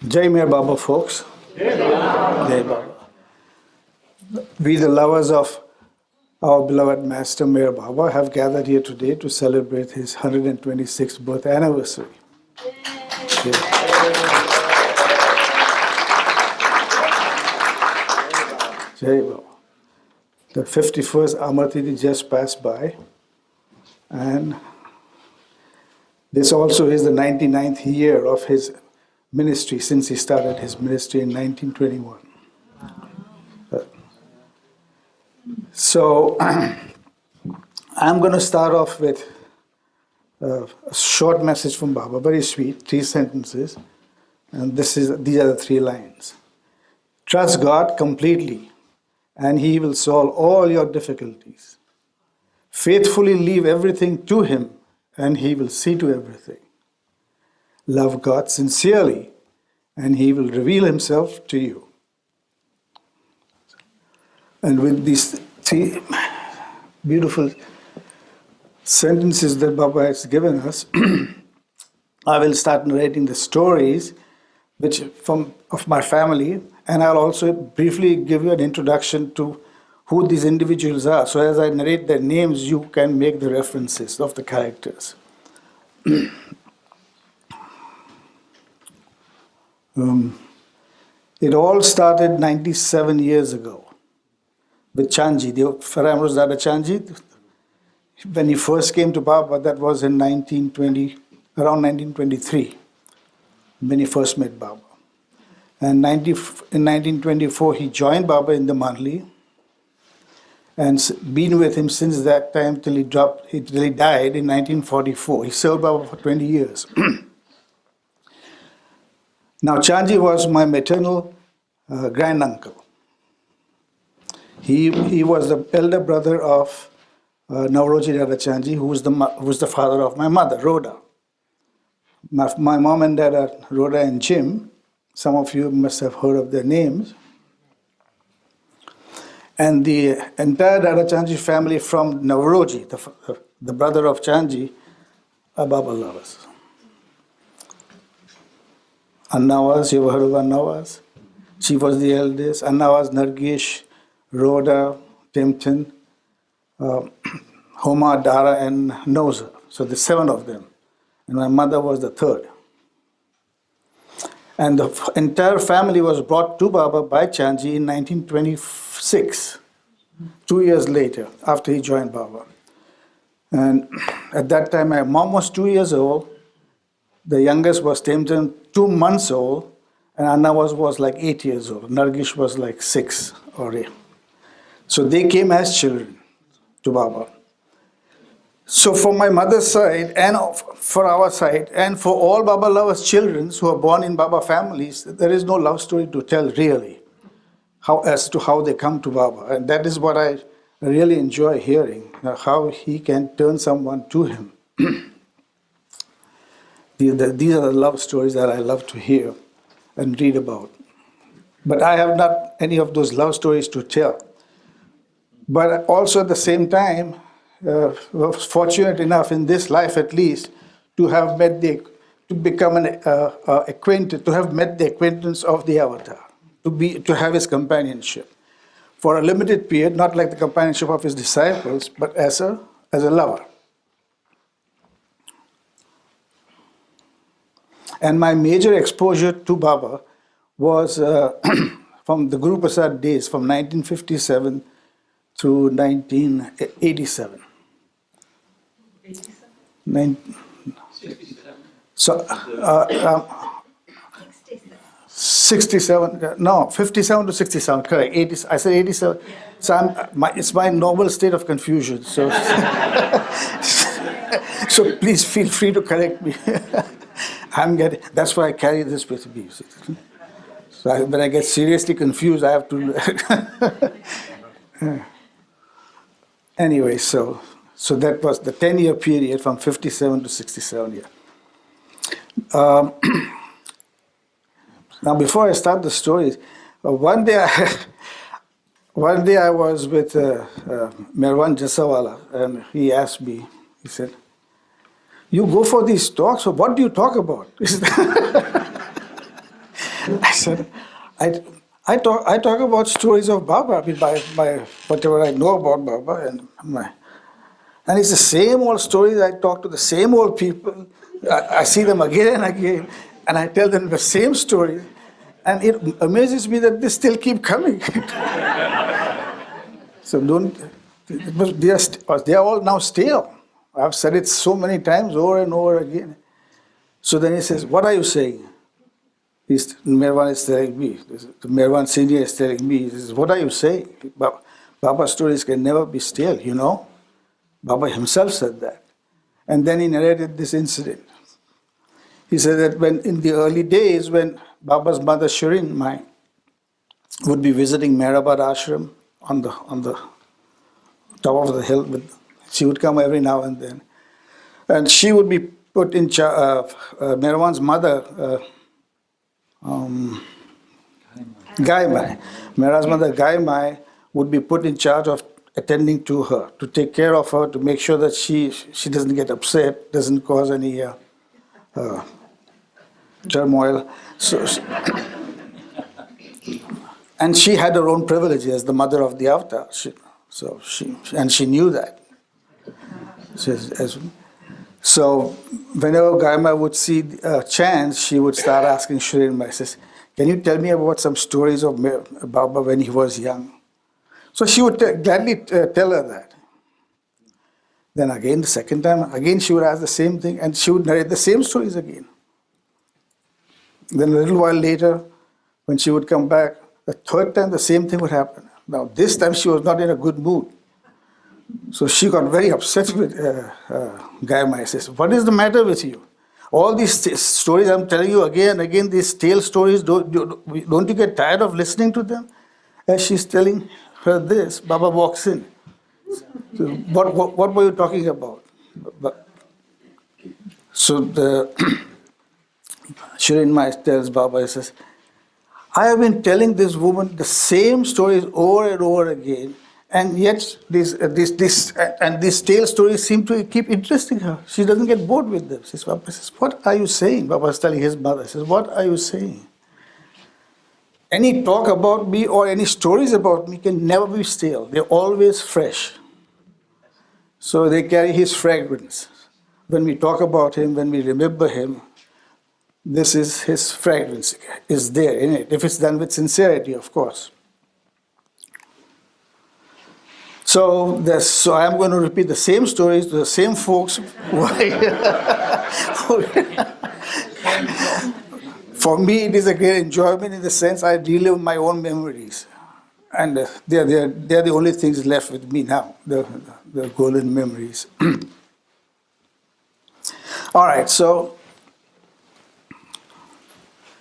Jai Meer Baba, folks. Jai Baba. We, the lovers of our beloved Master Meer Baba, have gathered here today to celebrate his 126th birth anniversary. Jai Baba. The 51st Amartiti just passed by, and this also is the 99th year of his ministry since he started his ministry in 1921. So I'm going to start off with a short message from Baba, very sweet, 3 sentences, and these are the 3 lines. Trust God completely, and He will solve all your difficulties. Faithfully leave everything to Him, and He will see to everything. Love God sincerely, and He will reveal Himself to you. And with these 3 beautiful sentences that Baba has given us, I will start narrating the stories of my family, and I'll also briefly give you an introduction to who these individuals are. So as I narrate their names, you can make the references of the characters. It all started 97 years ago with Chanji, the Faramro's Dadachanji. When he first came to Baba, that was in around 1923, when he first met Baba. And in 1924, he joined Baba in the Manli and been with him since that time till he died in 1944. He served Baba for 20 years. Now, Chanji was my maternal granduncle. He was the elder brother of Navroji Dadachanji, who was the father of my mother, Roda. My mom and dad are Roda and Jim. Some of you must have heard of their names. And the entire Dadachanji family from Navroji, the brother of Chanji, are Baba lovers. Annawaz, you ever heard of Annawaz? She was the eldest. Annawaz, Nargish, Rhoda, Timton, Homa, Dara, and Noza. So the 7 of them. And my mother was the 3rd. And the entire family was brought to Baba by Chanji in 1926, 2 years later, after he joined Baba. And at that time, my mom was 2 years old. The youngest was Timton, 2 months old, and Annawaz was like 8 years old. Nargish was like 6 or 8. So they came as children to Baba. So for my mother's side, and for our side, and for all Baba lovers' children who are born in Baba families, there is no love story to tell really, as to how they come to Baba. And that is what I really enjoy hearing, how he can turn someone to him. These are the love stories that I love to hear and read about. But I have not any of those love stories to tell. But also at the same time, was fortunate enough in this life at least to have met to have met the acquaintance of the Avatar, to have his companionship for a limited period, not like the companionship of his disciples, but as a lover. And my major exposure to Baba was from the Guru Prasad days, from 1957 to 1987. 67, no, 57 to 67, correct. 80, I said 87. So it's my normal state of confusion. So, so please feel free to correct me. That's why I carry this with me. So when I get seriously confused, I have to. Anyway, so that was the 10-year period from 57 to 67 years. Now, before I start the stories, one day I was with Meherwan Jasawala, and he asked me, he said, "You go for these talks, so what do you talk about?" said, I talk about stories of Baba, I mean, by whatever I know about Baba, and it's the same old stories. I talk to the same old people. I see them again and again, and I tell them the same story. And it amazes me that they still keep coming. So they are all now stale. I've said it so many times over and over again. So then he says, what are you saying? Meherwan is telling me, the Meherwan Senior is telling me, he says, what are you saying? Baba's stories can never be stale, you know? Baba himself said that. And then he narrated this incident. He said that when in the early days when Baba's mother Shirin Mai would be visiting Meherabad Ashram on the top of the hill, she would come every now and then. And she would be put in charge, Meherwan's mother, Gai Mai. Meherwan's mother Gai Mai would be put in charge of attending to her, to take care of her, to make sure that she doesn't get upset, doesn't cause any turmoil. And she had her own privileges as the mother of the avatar. She knew that. So whenever Gaima would see a chance, she would start asking Shirin Mai, says, can you tell me about some stories of Baba when he was young? So she would gladly tell her that. Then again, the second time, again she would ask the same thing, and she would narrate the same stories again. Then a little while later, when she would come back, the third time the same thing would happen. Now this time she was not in a good mood. So she got very upset with Gaima. Says, what is the matter with you? All these stories I'm telling you again and again, these tale stories, don't you get tired of listening to them? As she's telling her this, Baba walks in. So what were you talking about? So the Shirin Mai tells Baba, he says, I have been telling this woman the same stories over and over again, and yet these tale stories seem to keep interesting her. She doesn't get bored with them. Baba says, what are you saying? Baba is telling his mother, he says, what are you saying? Any talk about me or any stories about me can never be stale. They're always fresh. So they carry his fragrance. When we talk about him, when we remember him, this is his fragrance is there in it, if it's done with sincerity, of course. So I'm going to repeat the same stories to the same folks. For me, it is a great enjoyment in the sense I relive my own memories. And they're the only things left with me now, the golden memories. All right, so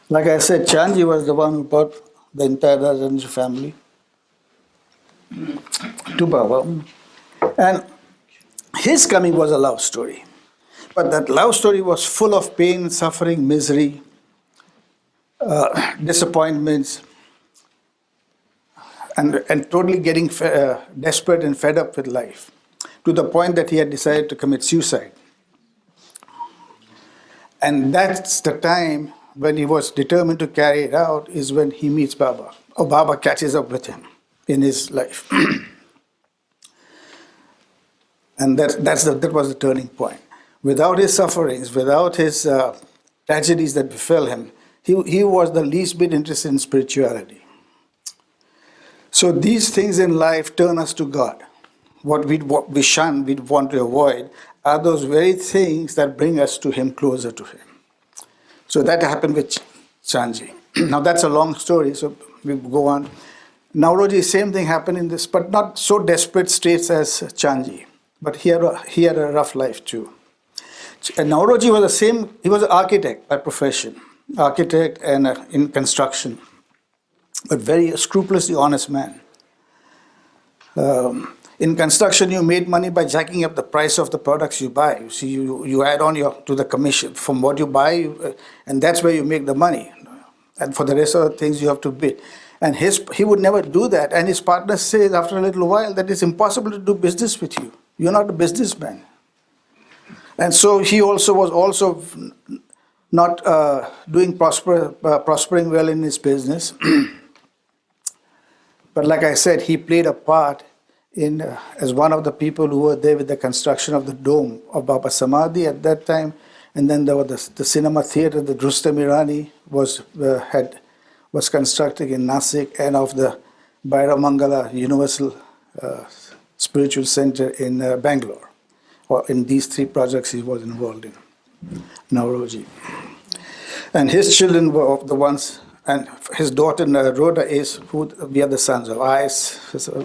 like I said, Chanji was the one who brought the entire Dadachanji family to Baba. And his coming was a love story. But that love story was full of pain, suffering, misery, disappointments, and totally getting desperate and fed up with life, to the point that he had decided to commit suicide. And that's the time when he was determined to carry it out, is when he meets Baba, or Baba catches up with him in his life. And that was the turning point. Without his sufferings, without his tragedies that befell him, he was the least bit interested in spirituality. So these things in life turn us to God. What we shun, we want to avoid, are those very things that bring us to Him, closer to Him. So that happened with Chanji. Now that's a long story, so we go on. Nauroji, same thing happened in this, but not so desperate straits as Chanji. But he had a rough life too. And Nauroji was the same, he was an architect by profession, architect and in construction, but very scrupulously honest man. In construction, you made money by jacking up the price of the products you buy. You see, you add on to the commission from what you buy, and that's where you make the money. And for the rest of the things, you have to bid. And he would never do that. And his partner says after a little while that it's impossible to do business with you. You're not a businessman. And so he also was not prospering well in his business. But like I said, he played a part in as one of the people who were there with the construction of the dome of Baba Samadhi at that time. And then there was the cinema theater that Rustam Irani was constructing in Nasik, and of the Bhairav Mangala Universal Spiritual Center in Bangalore. Or in these three projects he was involved in, Nauroji. And his children were the ones, and his daughter Roda is who we are the sons of.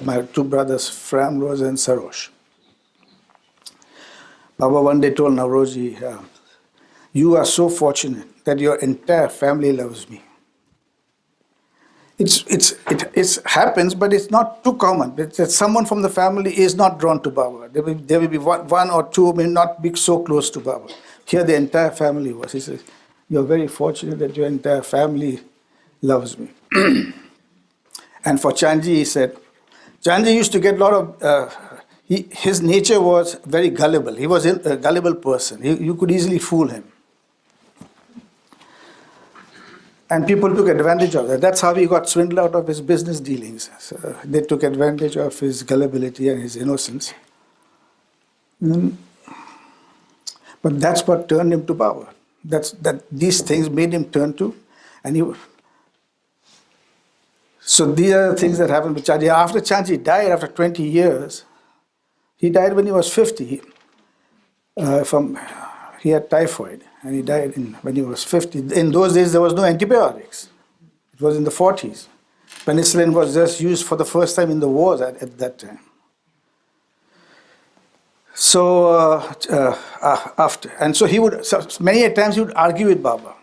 My two brothers, Framroz and Sarosh. Baba one day told Nauroji, you are so fortunate that your entire family loves me. It happens, but it's not too common. That someone from the family is not drawn to Baba. There will be one or two may not be so close to Baba. Here the entire family was. He says, you're very fortunate that your entire family loves me. And for Chanji, he said, Chanji used to get a lot of, his nature was very gullible. He was a gullible person. You could easily fool him. And people took advantage of that. That's how he got swindled out of his business dealings. So they took advantage of his gullibility and his innocence. But that's what turned him to Baba. These things made him turn to. So these are the things that happened with Chanji. After Chanji died, after 20 years, he died when he was 50. He had typhoid, and he died when he was 50. In those days, there was no antibiotics. It was in the 40s. Penicillin was just used for the first time in the wars at that time. So many a times he would argue with Baba.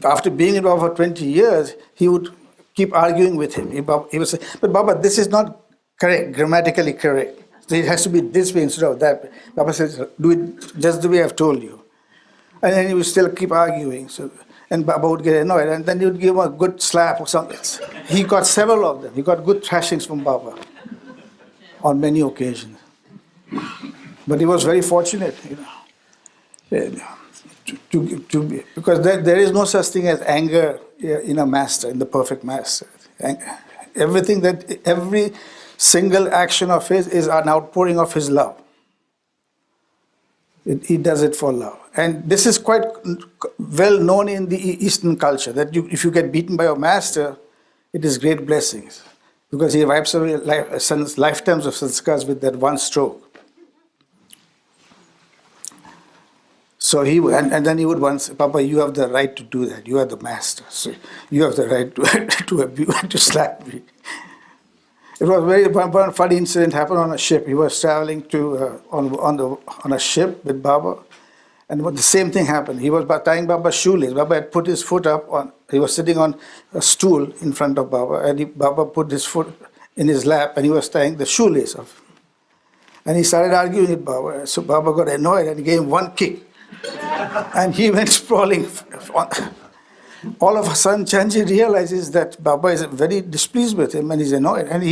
After being with Baba for 20 years, he would keep arguing with him. He would say, but Baba, this is not correct, grammatically correct. So it has to be this way instead of that. Baba says, do it just the way I've told you. And then he would still keep arguing. And Baba would get annoyed. And then he would give him a good slap or something. He got several of them. He got good thrashings from Baba on many occasions. But he was very fortunate, because there is no such thing as anger in a master, in the perfect master. Every single action of his is an outpouring of his love. He does it for love. And this is quite well known in the Eastern culture, that if you get beaten by your master, it is great blessings, because he wipes away lifetimes of sanskars with that one stroke. So and then he would once, Papa, you have the right to do that. You are the master. So you have the right to abuse, to slap me. It was one funny incident happened on a ship. He was traveling on a ship with Baba, and the same thing happened. He was tying Baba's shoelace. Baba had put his foot up he was sitting on a stool in front of Baba, and Baba put his foot in his lap, and he was tying the shoelace off. And he started arguing with Baba. So Baba got annoyed and gave him one kick. And he went sprawling. All of a sudden, Chanji realizes that Baba is very displeased with him and he's annoyed. And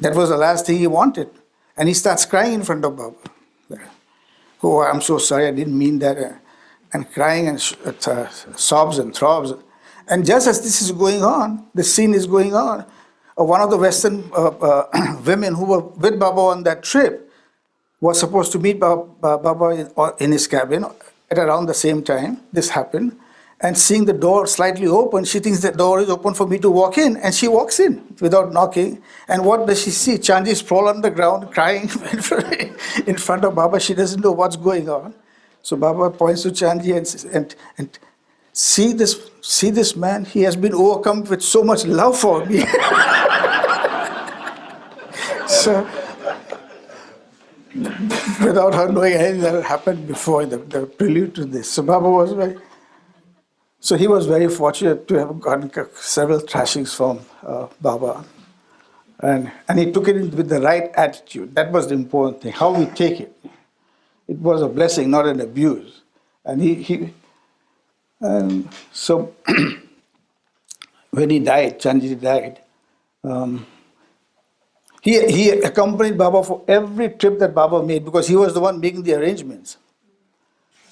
that was the last thing he wanted. And he starts crying in front of Baba. Oh, I'm so sorry, I didn't mean that. And crying and sobs and throbs. And just as this is going on, this scene is going on, one of the Western women who were with Baba on that trip was supposed to meet Baba in his cabin at around the same time. This happened. And seeing the door slightly open, she thinks the door is open for me to walk in. And she walks in without knocking. And what does she see? Chanji sprawl on the ground, crying in front of Baba. She doesn't know what's going on. So Baba points to Chanji and see this man. He has been overcome with so much love for me. So, without her knowing anything that had happened before, the prelude to this. So Baba was So he was very fortunate to have gotten several thrashings from Baba. And he took it with the right attitude. That was the important thing, how we take it. It was a blessing, not an abuse. And so when he died, Chanji died, he accompanied Baba for every trip that Baba made, because he was the one making the arrangements.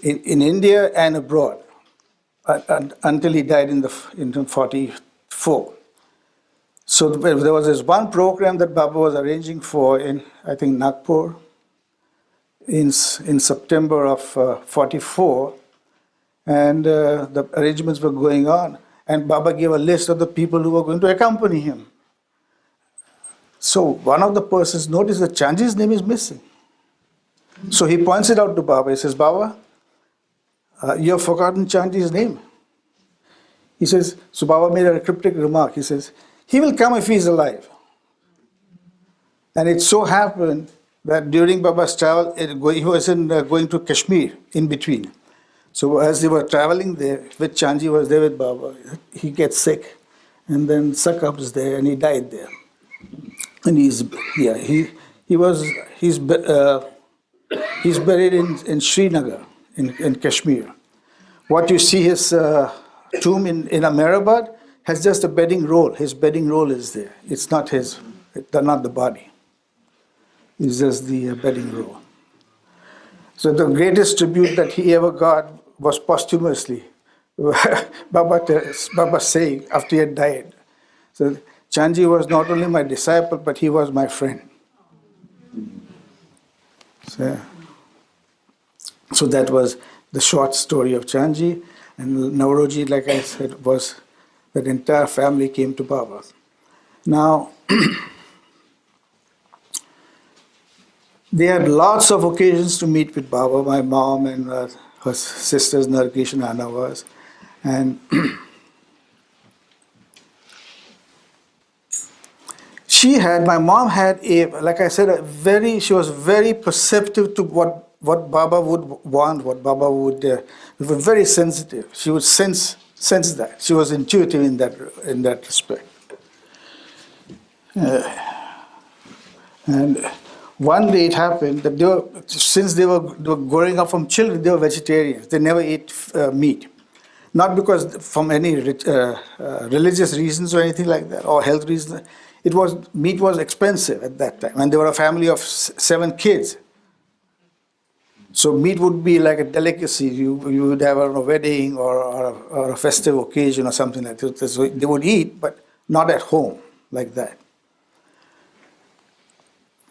in India and abroad until he died in 44. So there was this one program that Baba was arranging for in, I think, Nagpur in September of 44, and the arrangements were going on, and Baba gave a list of the people who were going to accompany him. So one of the persons noticed that Chanji's name is missing. So he points it out to Baba. He says, Baba, you have forgotten Chanji's name. He says, so Baba made a cryptic remark. He says, he will come if he is alive. And it so happened that during Baba's travel, he was going to Kashmir in between. So as they were traveling there, with Chanji was there with Baba, he gets sick and then succumbs there and he died there. And he's buried in Srinagar, in Kashmir. What you see his tomb in Ahmedabad has just a bedding roll. His bedding roll is there. It's not not the body. It's just the bedding roll. So the greatest tribute that he ever got was posthumously. Baba saying after he had died. So Chanji was not only my disciple, but he was my friend. So that was the short story of Chanji. And Nauroji, like I said, was that entire family came to Baba. Now, they had lots of occasions to meet with Baba, my mom and her sisters, Nargesh and Anawaz. And my mom had like I said, she was very perceptive to what Baba would want, what Baba would, was very sensitive. She would sense that. She was intuitive in that respect. And one day it happened that since they were growing up from children, they were vegetarians. They never ate meat. Not because from any religious reasons or anything like that, or health reasons. Meat was expensive at that time, and they were a family of 7 kids. So meat would be like a delicacy you would have on a wedding or a festive occasion or something like that. So they would eat, but not at home like that.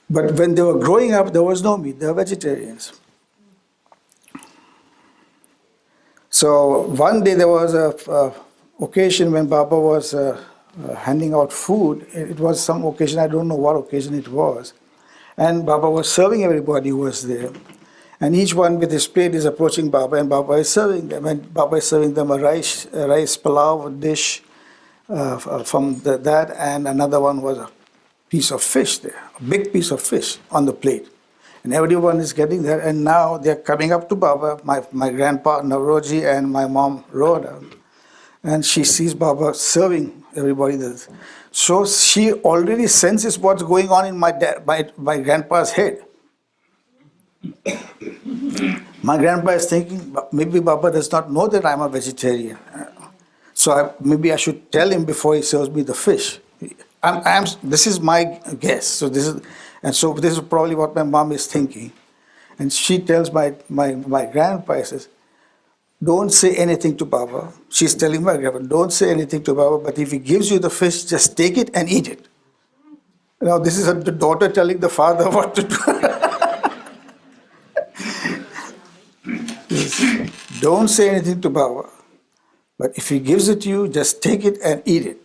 But when they were growing up, there was no meat. They were vegetarians. So one day there was a occasion when Baba was handing out food. It was some occasion, I don't know what occasion it was. And Baba was serving everybody who was there. And each one with his plate is approaching Baba, and Baba is serving them. And Baba is serving them a rice pulao dish from that, and another one was a piece of fish there, a big piece of fish on the plate. And everyone is getting there, and now they're coming up to Baba, my grandpa Nauroji and my mom Roda. And she sees Baba serving everybody this. So she already senses what's going on in my grandpa's head. My grandpa is thinking, maybe Baba does not know that I'm a vegetarian. So maybe I should tell him before he serves me the fish. This is my guess. So this is probably what my mom is thinking. And she tells my grandpa, says, don't say anything to Baba. She's telling my grandpa, don't say anything to Baba, but if he gives you the fish, just take it and eat it. Now this is the daughter telling the father what to do. Don't say anything to Baba, but if he gives it to you, just take it and eat it.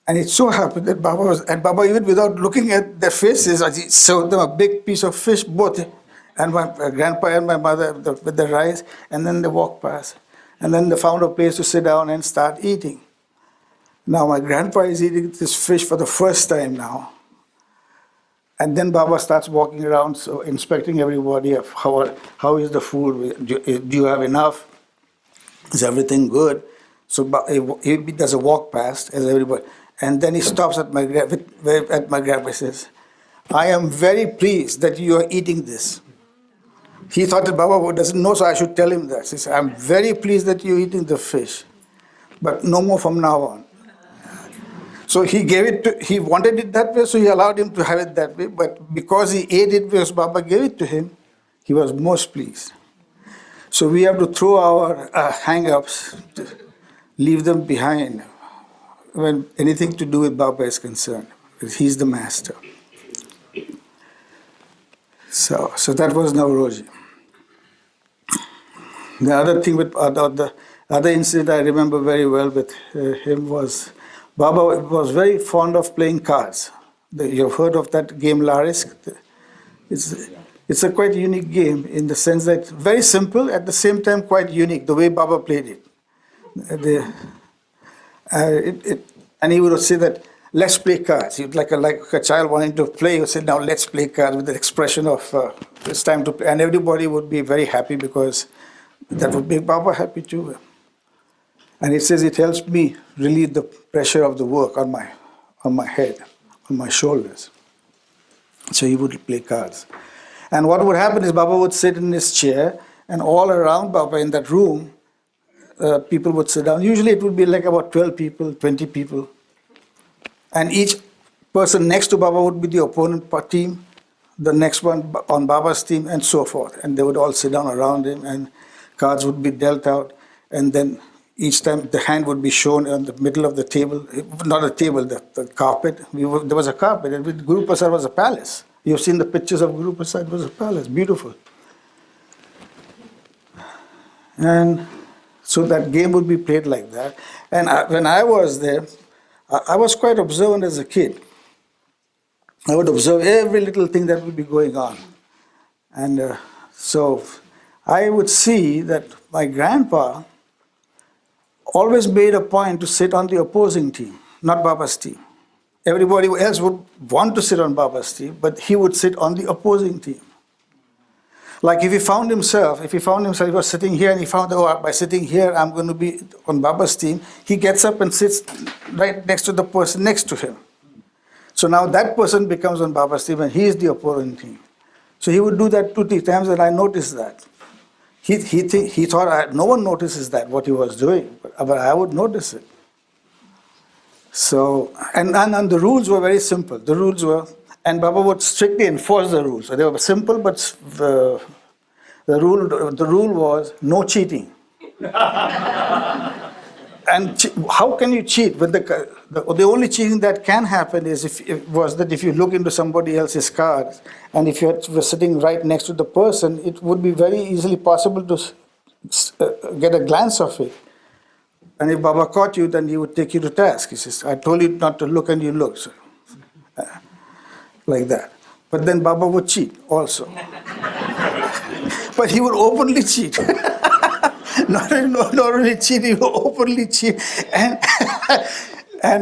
And it so happened that Baba, even without looking at their faces, he served them a big piece of fish, both, and my grandpa and my mother with the rice, and then they walked past. And then they found a place to sit down and start eating. Now my grandpa is eating this fish for the first time now. And then Baba starts walking around, so inspecting everybody of how is the food, do you have enough, is everything good? So he does a walk past as everybody, and then he stops at my grandpa and says, I am very pleased that you are eating this. He thought that Baba doesn't know, so I should tell him that. He said, I'm very pleased that you're eating the fish, but no more from now on. So he wanted it that way, so he allowed him to have it that way. But because he ate it because Baba gave it to him, he was most pleased. So we have to throw our hang-ups, leave them behind when anything to do with Baba is concerned, because he's the master. So that was Navroji. The other thing with the other incident I remember very well with him was Baba was very fond of playing cards. You've heard of that game Larisk? It's a quite unique game in the sense that it's very simple, at the same time quite unique, the way Baba played it. And he would say that, let's play cards. He'd like a child wanting to play, he would say, now let's play cards, with the expression of it's time to play. And everybody would be very happy because that would make Baba happy too. And he says it helps me relieve the pressure of the work on my head, on my shoulders. So he would play cards. And what would happen is Baba would sit in his chair, and all around Baba in that room, people would sit down. Usually it would be like about 12 people, 20 people. And each person next to Baba would be the opponent team, the next one on Baba's team, and so forth. And they would all sit down around him, and cards would be dealt out. And then each time the hand would be shown on the middle of the table, not a table, the carpet. There was a carpet, and with Guru Prasad was a palace. You've seen the pictures of Guru Prasad, it was a palace, beautiful. And so that game would be played like that. And when I was there, I was quite observant as a kid. I would observe every little thing that would be going on. And so I would see that my grandpa always made a point to sit on the opposing team, not Baba's team. Everybody else would want to sit on Baba's team, but he would sit on the opposing team. Like if he found himself, he was sitting here and he found, oh, by sitting here, I'm going to be on Baba's team, he gets up and sits right next to the person next to him. So now that person becomes on Baba's team and he is the opponent team. So he would do that 2-3 times, and I noticed that. He thought no one notices that, what he was doing, but I would notice it. So, and the rules were very simple. The rules were, and Baba would strictly enforce the rules. So they were simple, but the rule was no cheating. And how can you cheat? When the only cheating that can happen is if you look into somebody else's cards, and if you were sitting right next to the person, it would be very easily possible to get a glance of it. And if Baba caught you, then he would take you to task. He says, I told you not to look, and you looked. So, like that. But then Baba would cheat also. But he would openly cheat. Not only cheat, he would openly cheat. And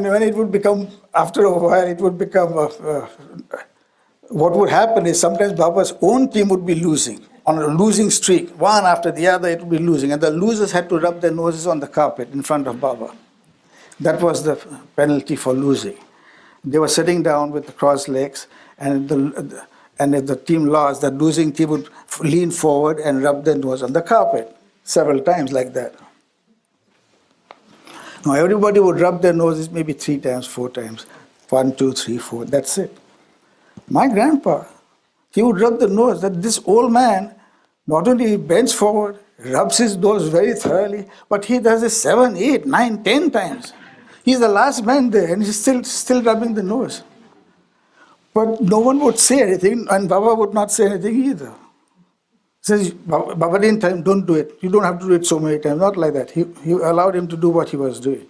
when it would become, after a while, it would become, what would happen is sometimes Baba's own team would be losing. On a losing streak, one after the other, it would be losing. And the losers had to rub their noses on the carpet in front of Baba. That was the penalty for losing. They were sitting down with the crossed legs, and if the team lost, the losing team would lean forward and rub their nose on the carpet several times like that. Now everybody would rub their noses maybe 3 times, 4 times. 1, 2, 3, 4, that's it. My grandpa, he would rub the nose, that this old man, not only bends forward, rubs his nose very thoroughly, but he does it 7, 8, 9, 10 times. He's the last man there, and he's still rubbing the nose. But no one would say anything, and Baba would not say anything either. He says, Baba didn't tell him, don't do it. You don't have to do it so many times. Not like that. He allowed him to do what he was doing.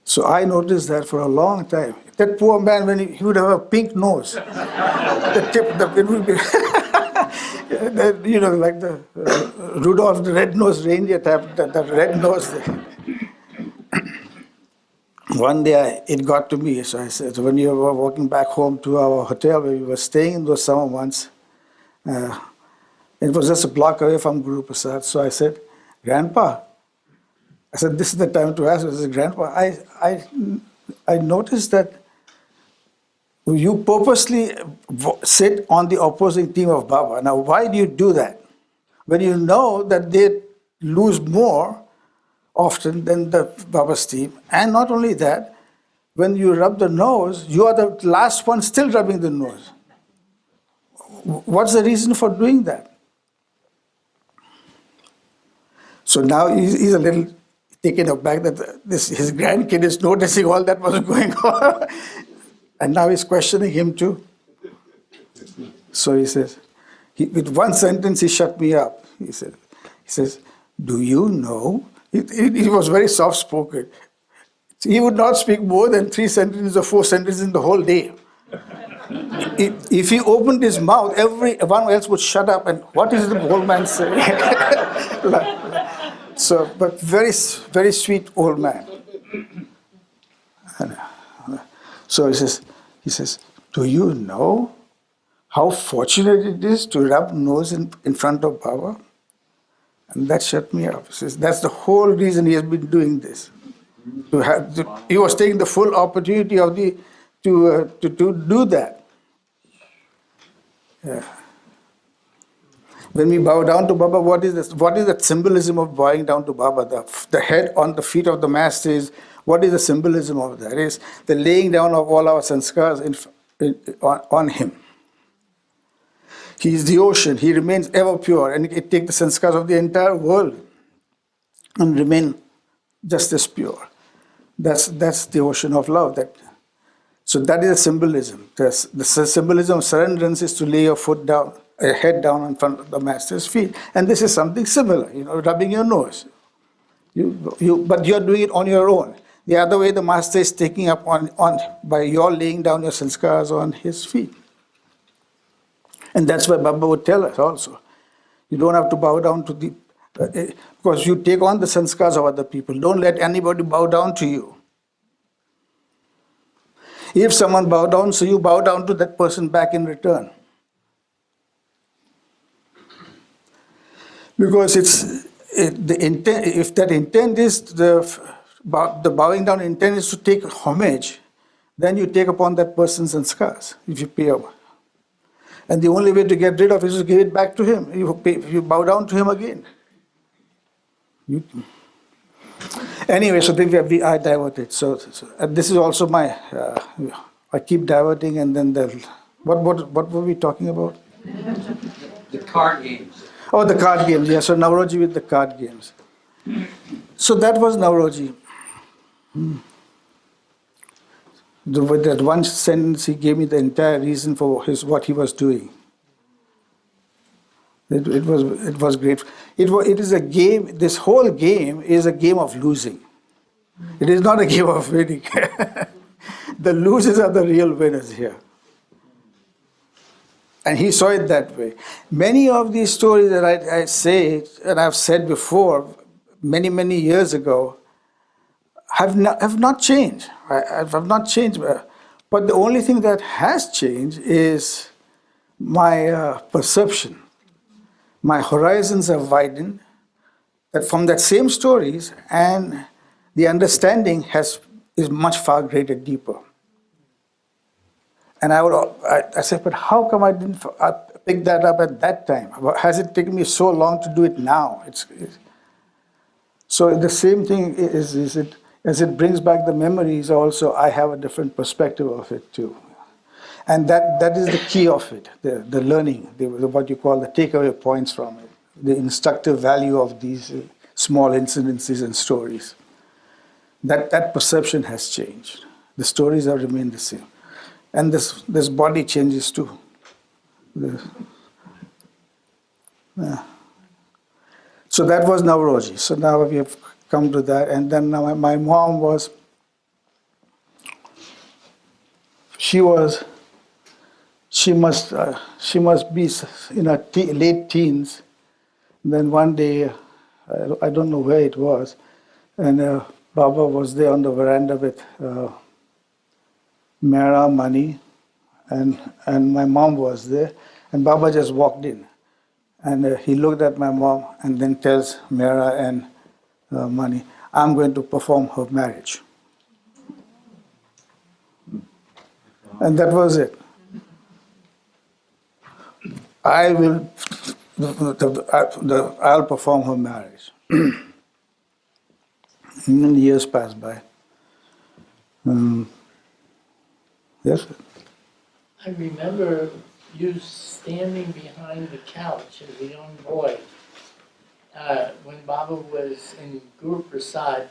So I noticed that for a long time. That poor man, when he would have a pink nose, it would be, like the Rudolph the red-nosed reindeer type, that red nose. One day it got to me, so I said, when we were walking back home to our hotel where we were staying in those summer months, it was just a block away from Guru Prasad. So I said, Grandpa, I said, this is the time to ask. I said, Grandpa, I noticed that you purposely sit on the opposing team of Baba. Now, why do you do that? When you know that they lose more often than the Baba's team. And not only that, when you rub the nose, you are the last one still rubbing the nose. What's the reason for doing that? So now he's a little taken aback that his grandkid is noticing all that was going on. And now he's questioning him too. So he says, with one sentence he shut me up. He says, do you know? He was very soft-spoken. He would not speak more than 3 sentences or 4 sentences in the whole day. If he opened his mouth, everyone else would shut up and what is the old man saying? So, but very, very sweet old man. So he says, do you know how fortunate it is to rub nose in front of Baba? And that shut me up. He says, that's the whole reason he has been doing this. He was taking the full opportunity of to do that. Yeah. When we bow down to Baba, what is this? What is the symbolism of bowing down to Baba? The head on the feet of the master is, what is the symbolism of that? It is the laying down of all our sanskars on him. He is the ocean. He remains ever pure, and it takes the sanskars of the entire world and remain just as pure. That's the ocean of love. So that is a symbolism. The symbolism of surrenderance is to lay your foot down, your head down in front of the master's feet. And this is something similar, rubbing your nose. But you're doing it on your own. The other way, the master is taking up on by your laying down your sanskars on his feet. And that's why Baba would tell us also. You don't have to bow down to because you take on the sanskars of other people. Don't let anybody bow down to you. If someone bow down, so you bow down to that person back in return. Because the intent. If that intent is the bowing down intent is to take homage, then you take upon that person's sanskars. If you pay over. And the only way to get rid of it is to give it back to him. You bow down to him again. Anyway, so I diverted. So this is also my. I keep diverting, and then what were we talking about? The card games. Oh, the card games. Yeah. So Navroji with the card games. So that was Navroji. With that one sentence, he gave me the entire reason for what he was doing. It was great. It is a game. This whole game is a game of losing. It is not a game of winning. The losers are the real winners here. And he saw it that way. Many of these stories that I say, and I've said before, many, many years ago, have not changed. Have not changed. But the only thing that has changed is my perception. My horizons have widened. That from that same stories, and the understanding is much far greater, deeper. And I said, but how come I didn't pick that up at that time? Has it taken me so long to do it now? So the same thing is it. As it brings back the memories also, I have a different perspective of it too. And that is the key of it, the learning, what you call the takeaway points from it, the instructive value of these small incidences and stories. That perception has changed. The stories have remained the same. And this body changes too. Yeah. So that was Navroji. So now we have come to that, and then now my mom was. She must be in her late teens. And then one day, I don't know where it was, and Baba was there on the veranda with Mera, Mani, and my mom was there, and Baba just walked in. And he looked at my mom and then tells Mera and Mani, I'm going to perform her marriage. And that was it. I'll perform her marriage. And then years passed by. Yes? I remember you standing behind the couch as a young boy when Baba was in Guru Prasad,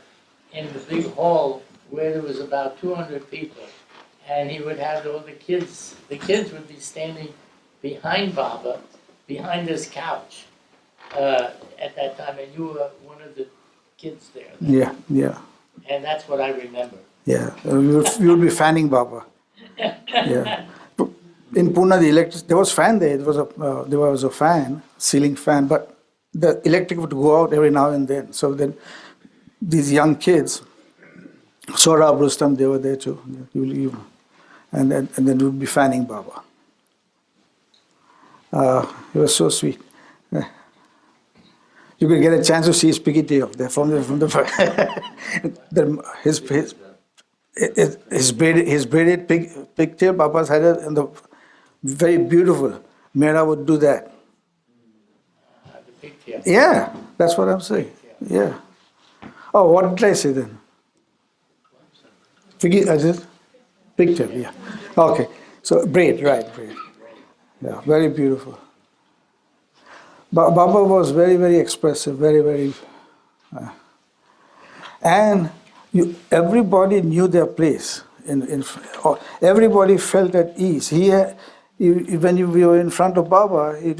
in the big hall where there was about 200 people, and he would have all the kids would be standing behind Baba, behind his couch at that time, and you were one of the kids there. Yeah, yeah, And that's what I remember. yeah. We would be fanning Baba. Yeah. In Pune, there was fan there. There was a fan, ceiling fan, but the electric would go out every now and then. So then these young kids, Saurabh, Rustam, they were there too. And then we would be fanning Baba. It was so sweet. You could get a chance to see his piggy up there from his braided pigtail. Baba's had it, and the very beautiful. Mera would do that. The pigtail. Yeah, that's what I'm saying. Yeah. Oh, what did I say then? Pigtail, yeah. Okay. So braid, right, braid. Yeah, very beautiful. Baba was very, very expressive, very, very. And everybody knew their place. Everybody felt at ease. When you were in front of Baba, he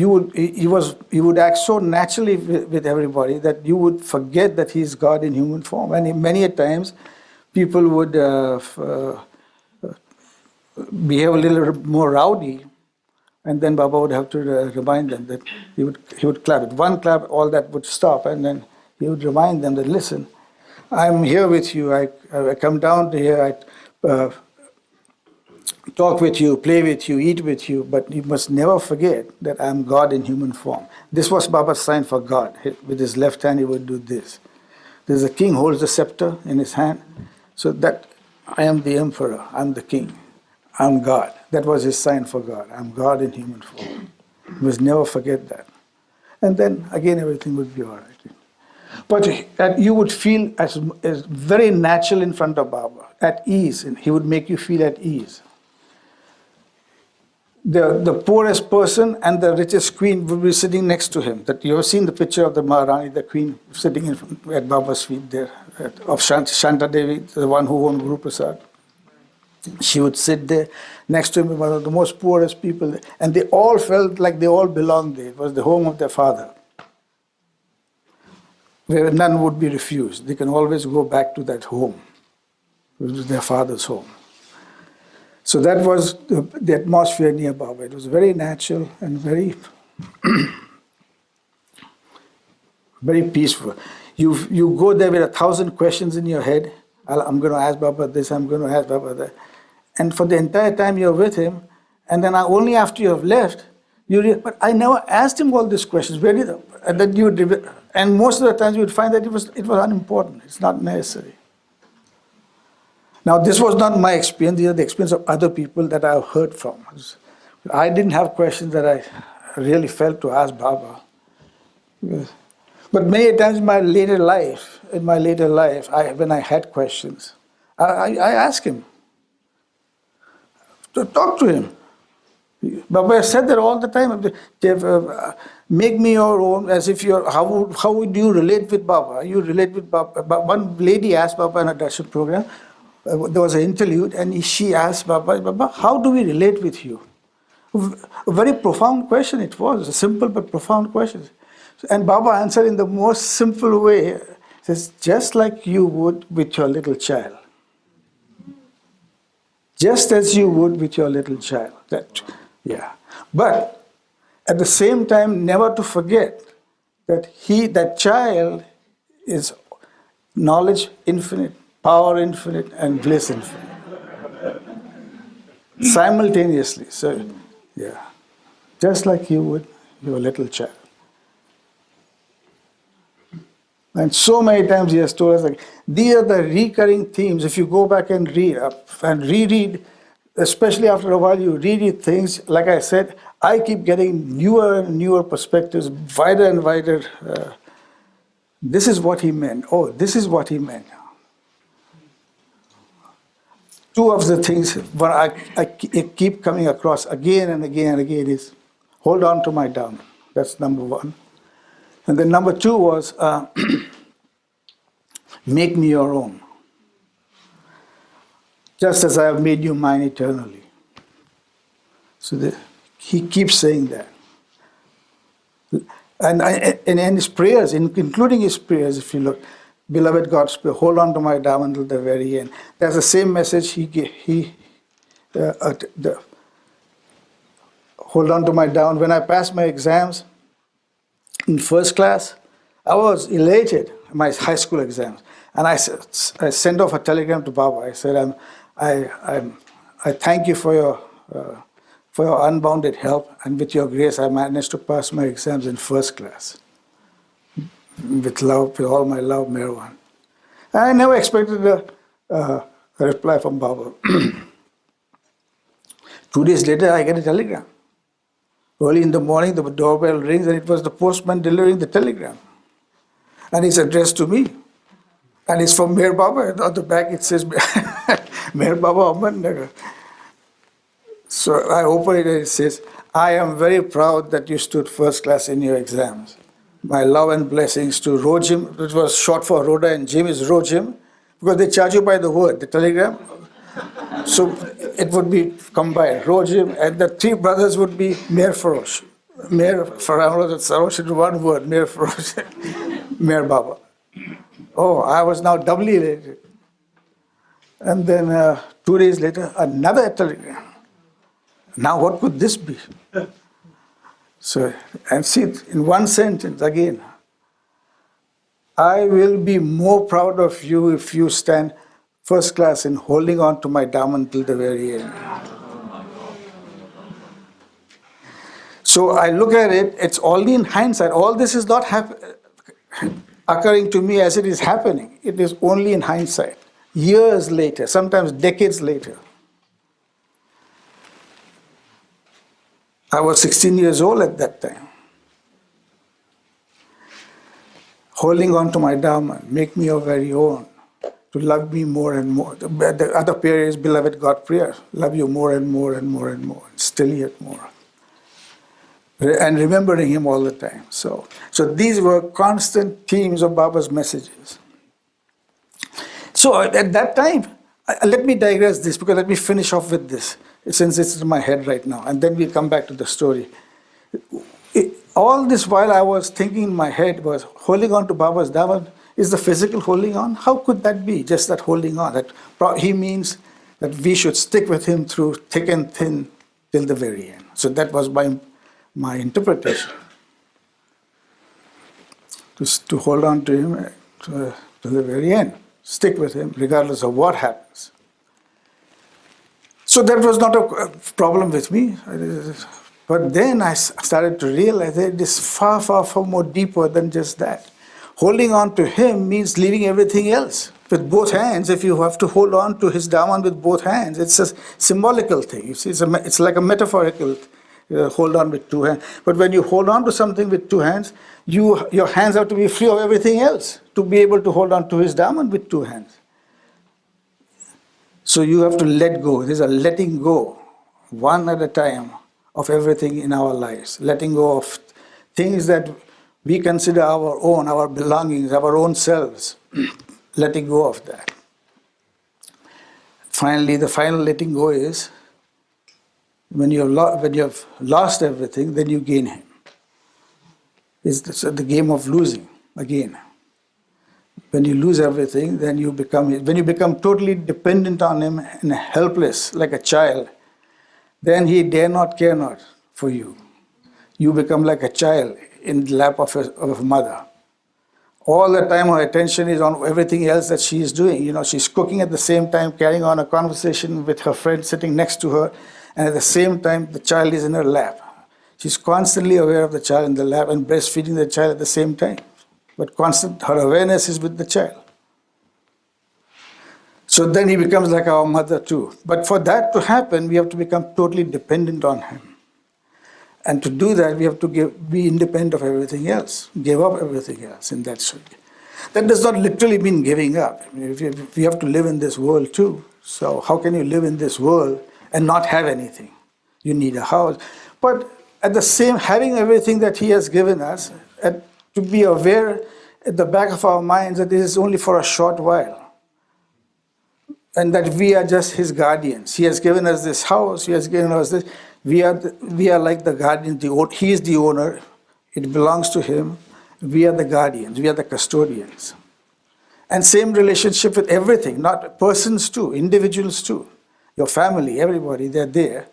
would act so naturally with everybody that you would forget that he is God in human form. And many a times, people would behave a little more rowdy, and then Baba would have to remind them that he would clap. With one clap, all that would stop, and then he would remind them that, listen, I'm here with you. I come down to here. I talk with you, play with you, eat with you, but you must never forget that I'm God in human form. This was Baba's sign for God. With his left hand, he would do this. There's a king holds the scepter in his hand, so that I am the emperor, I'm the king, I'm God. That was his sign for God. I'm God in human form. You must never forget that. And then again, everything would be all right. But you would feel as very natural in front of Baba, at ease, and he would make you feel at ease. The poorest person and the richest queen would be sitting next to him. That you have seen the picture of the Maharani, the queen, sitting at Baba's feet there, of Shanta Devi, the one who owned Guru Prasad. She would sit there next to him, one of the most poorest people, and they all felt like they all belonged there. It was the home of their father, where none would be refused. They can always go back to that home. It was their father's home. So that was the atmosphere near Baba. It was very natural and very, very peaceful. You go there with 1,000 questions in your head. I'm going to ask Baba this, I'm going to ask Baba that. And for the entire time you're with him, and then only after you have left, but I never asked him all these questions. Where did and most of the times you would find that it was unimportant. It's not necessary. Now, this was not my experience. These are the experience of other people that I've heard from. I didn't have questions that I really felt to ask Baba. But many times in my later life, when I had questions, I asked him to talk to him. Baba said that all the time. Make me your own, as if you're. How would you relate with Baba? You relate with Baba. One lady asked Baba in a darshan program. There was an interlude, and she asked Baba, how do we relate with you? A very profound question it was, a simple but profound question. And Baba answered in the most simple way. He says, just like you would with your little child. Just as you would with your little child. But at the same time, never to forget that child is knowledge infinite, power infinite, and bliss infinite. Simultaneously. So, just like you would your little child. And so many times he has told us, like, these are the recurring themes. If you go back and read and reread, especially after a while, you reread things. Like I said, I keep getting newer and newer perspectives, wider and wider. This is what he meant. Oh, this is what he meant. Two of the things I keep coming across again and again and again is hold on to my Dharma. That's number one. And then number 2 was make me your own, just as I have made you mine eternally. So he keeps saying that. And in his prayers, including his prayers, if you look, beloved God's prayer, hold on to my down until the very end. That's the same message he gave. Hold on to my down. When I passed my exams in first class, I was elated, my high school exams. And I sent off a telegram to Baba. I said, I thank you for your unbounded help, and with your grace, I managed to pass my exams in first class. With love, with all my love, Meherwan. And I never expected a reply from Baba. 2 days later, I get a telegram. Early in the morning, the doorbell rings, and it was the postman delivering the telegram. And it's addressed to me. And it's from Meher Baba. And on the back, it says, Meher Baba Ahmednagar. So I open it and it says, I am very proud that you stood first class in your exams. My love and blessings to Rojim, which was short for Roda and Jim is Rojim, because they charge you by the word, the telegram. So it would be combined, Rojim, and the 3 brothers would be Meher Farosh. Meher Farosh and Sarosh in one word, Meher Farosh, Meher Baba. Oh, I was now doubly elated. And then 2 days later, another telegram. Now what could this be? So, and see, in one sentence again, I will be more proud of you if you stand first class in holding on to my diamond till the very end. So I look at it, it's only in hindsight. All this is not occurring to me as it is happening. It is only in hindsight. Years later, sometimes decades later. I was 16 years old at that time. Holding on to my Dharma, make me your very own, to love me more and more. The other prayer is, beloved God prayer, love you more and more and more and more, still yet more. And remembering him all the time. So these were constant themes of Baba's messages. So at that time, let me digress this, because let me finish off with this, since it's in my head right now, and then we'll come back to the story. All this while I was thinking in my head was, holding on to Baba's Dharma is the physical holding on? How could that be, just that holding on? That he means that we should stick with him through thick and thin till the very end. So that was my interpretation. To hold on to him till the very end. Stick with him regardless of what happens. So that was not a problem with me. But then I started to realize that it is far, far, far more deeper than just that. Holding on to him means leaving everything else with both hands. If you have to hold on to his Dharma with both hands, it's a symbolical thing. You see, it's like a metaphorical hold on with 2 hands. But when you hold on to something with 2 hands, your hands have to be free of everything else to be able to hold on to his Dharma with 2 hands. So you have to let go. There's a letting go, one at a time, of everything in our lives. Letting go of things that we consider our own, our belongings, our own selves. Letting go of that. Finally, the final letting go is when you have lost everything, then you gain him. It's the game of losing again. When you lose everything, then when you become totally dependent on him and helpless like a child, then he dare not, care not for you. You become like a child in the lap of a mother. All the time her attention is on everything else that she is doing. You know, she's cooking at the same time, carrying on a conversation with her friend sitting next to her, and at the same time the child is in her lap. She's constantly aware of the child in the lap and breastfeeding the child at the same time. But her awareness is with the child. So then he becomes like our mother too. But for that to happen, we have to become totally dependent on him. And to do that, we have to be independent of everything else, give up everything else in that way. That does not literally mean giving up. I mean, we have to live in this world too. So how can you live in this world and not have anything? You need a house. But at the same, having everything that he has given us, to be aware at the back of our minds that this is only for a short while. And that we are just his guardians. He has given us this house, he has given us this. We are like the guardian, he is the owner, it belongs to him. We are the guardians, we are the custodians. And same relationship with everything, not persons too, individuals too. Your family, everybody, they're there.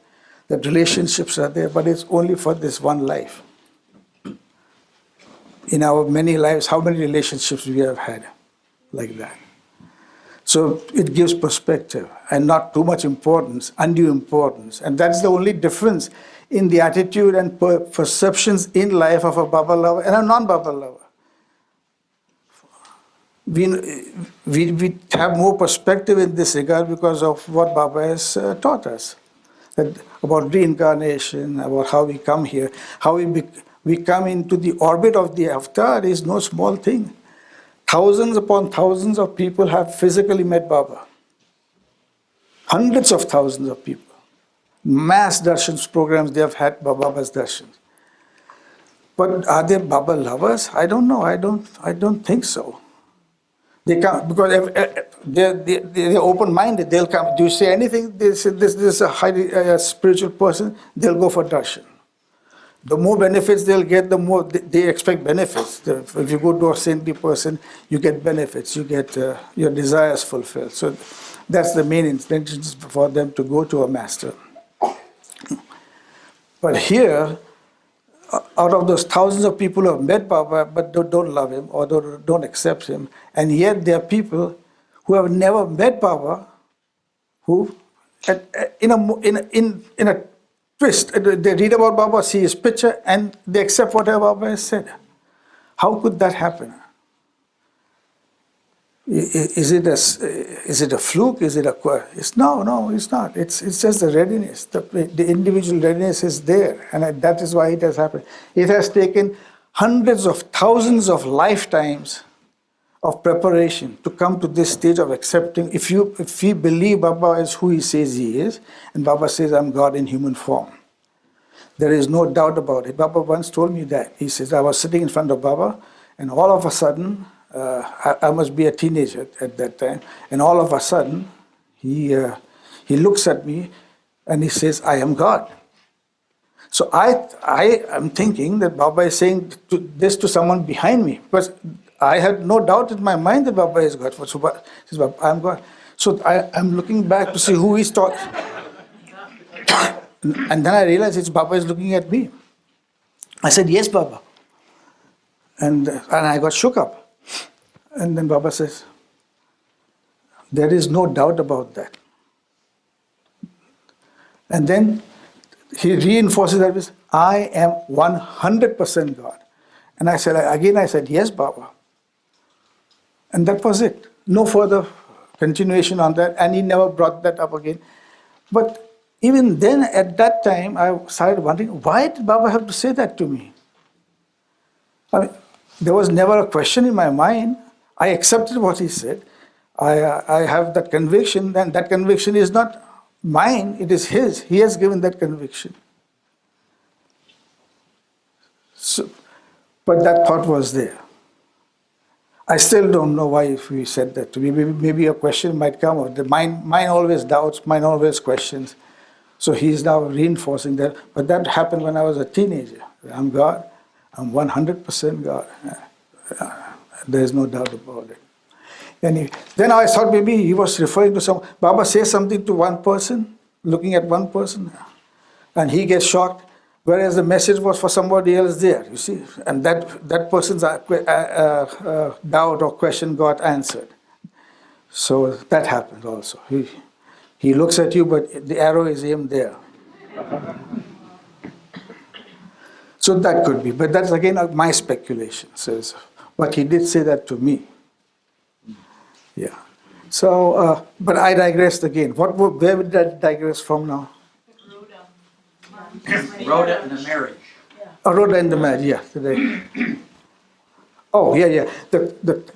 The relationships are there, but it's only for this one life. In our many lives, how many relationships we have had like that? So it gives perspective and not too much importance, undue importance. And that's the only difference in the attitude and perceptions in life of a Baba lover and a non-Baba lover. We have more perspective in this regard because of what Baba has taught us. About reincarnation, about how we come here, how we come into the orbit of the avatar is no small thing. Thousands upon thousands of people have physically met Baba. Hundreds of thousands of people. Mass darshans programs, they have had Baba's darshans. But are they Baba lovers? I don't know. I don't think so. They come because they're open-minded. They'll come. Do you say anything? They say this is a highly spiritual person. They'll go for darshan. The more benefits they'll get, the more they expect benefits. If you go to a saintly person, you get benefits. You get your desires fulfilled. So that's the main intention for them to go to a master. But here, out of those thousands of people who have met Baba but don't love him or don't accept him, and yet there are people who have never met Baba, who in a twist, they read about Baba, see his picture, and they accept whatever Baba has said. How could that happen? Is it a fluke? Is it a no, it's not. It's just the readiness. The individual readiness is there, and that is why it has happened. It has taken hundreds of thousands of lifetimes of preparation to come to this stage of accepting. If we believe Baba is who he says he is, and Baba says, I'm God in human form, there is no doubt about it. Baba once told me that. He says, I was sitting in front of Baba, and all of a sudden, I must be a teenager at that time, and all of a sudden, he looks at me, and he says, I am God. So I am thinking that Baba is saying this to someone behind me, because I had no doubt in my mind that Baba is God. So Baba says, I am God. So I'm looking back to see who is talking. And then I realized it's Baba is looking at me. I said, yes, Baba. And I got shook up. And then Baba says, there is no doubt about that. And then he reinforces that with, I am 100% God. And I said, yes, Baba. And that was it. No further continuation on that. And he never brought that up again. But even then, at that time, I started wondering, why did Baba have to say that to me? I mean, there was never a question in my mind. I accepted what he said. I have that conviction, and that conviction is not mine, it is his. He has given that conviction. So, but that thought was there. I still don't know why he said that to me. Maybe a question might come, or mine always doubts, mine always questions. So he's now reinforcing that. But that happened when I was a teenager. I'm God. I'm 100% God. There's no doubt about it. And then I thought maybe he was referring to some. Baba says something to one person, looking at one person, and he gets shocked, whereas the message was for somebody else there, you see. And that person's doubt or question got answered. So that happened also. He looks at you, but the arrow is aimed there. So that could be, but that's again my speculation. Says, but he did say that to me. Yeah. So, but I digressed again. Where would that digress from now? Rhoda and the marriage. Roda and the marriage, yeah. Today. Oh, yeah.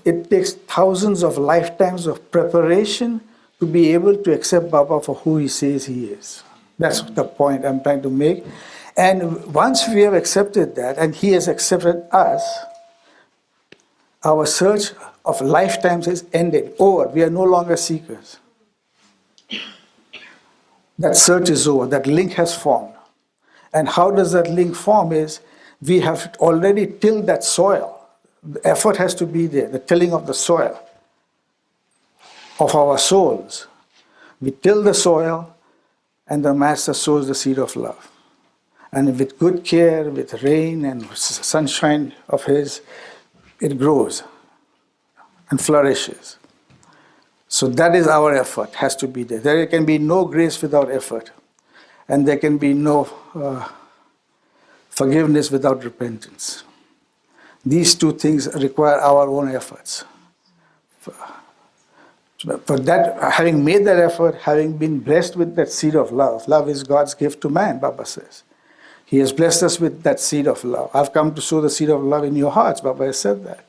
It takes thousands of lifetimes of preparation to be able to accept Baba for who he says he is. That's the point I'm trying to make. And once we have accepted that, and he has accepted us, Our search of lifetimes is ended, over. We are no longer seekers. That search is over. That link has formed. And how does that link form is, we have already tilled that soil. The effort has to be there, the tilling of the soil of our souls. We till the soil, and the Master sows the seed of love. And with good care, with rain and sunshine of His, it grows and flourishes. So that is our effort, has to be there. There can be no grace without effort. And there can be no forgiveness without repentance. These two things require our own efforts. For that, having made that effort, having been blessed with that seed of love, love is God's gift to man, Baba says. He has blessed us with that seed of love. I've come to sow the seed of love in your hearts, Baba has said that.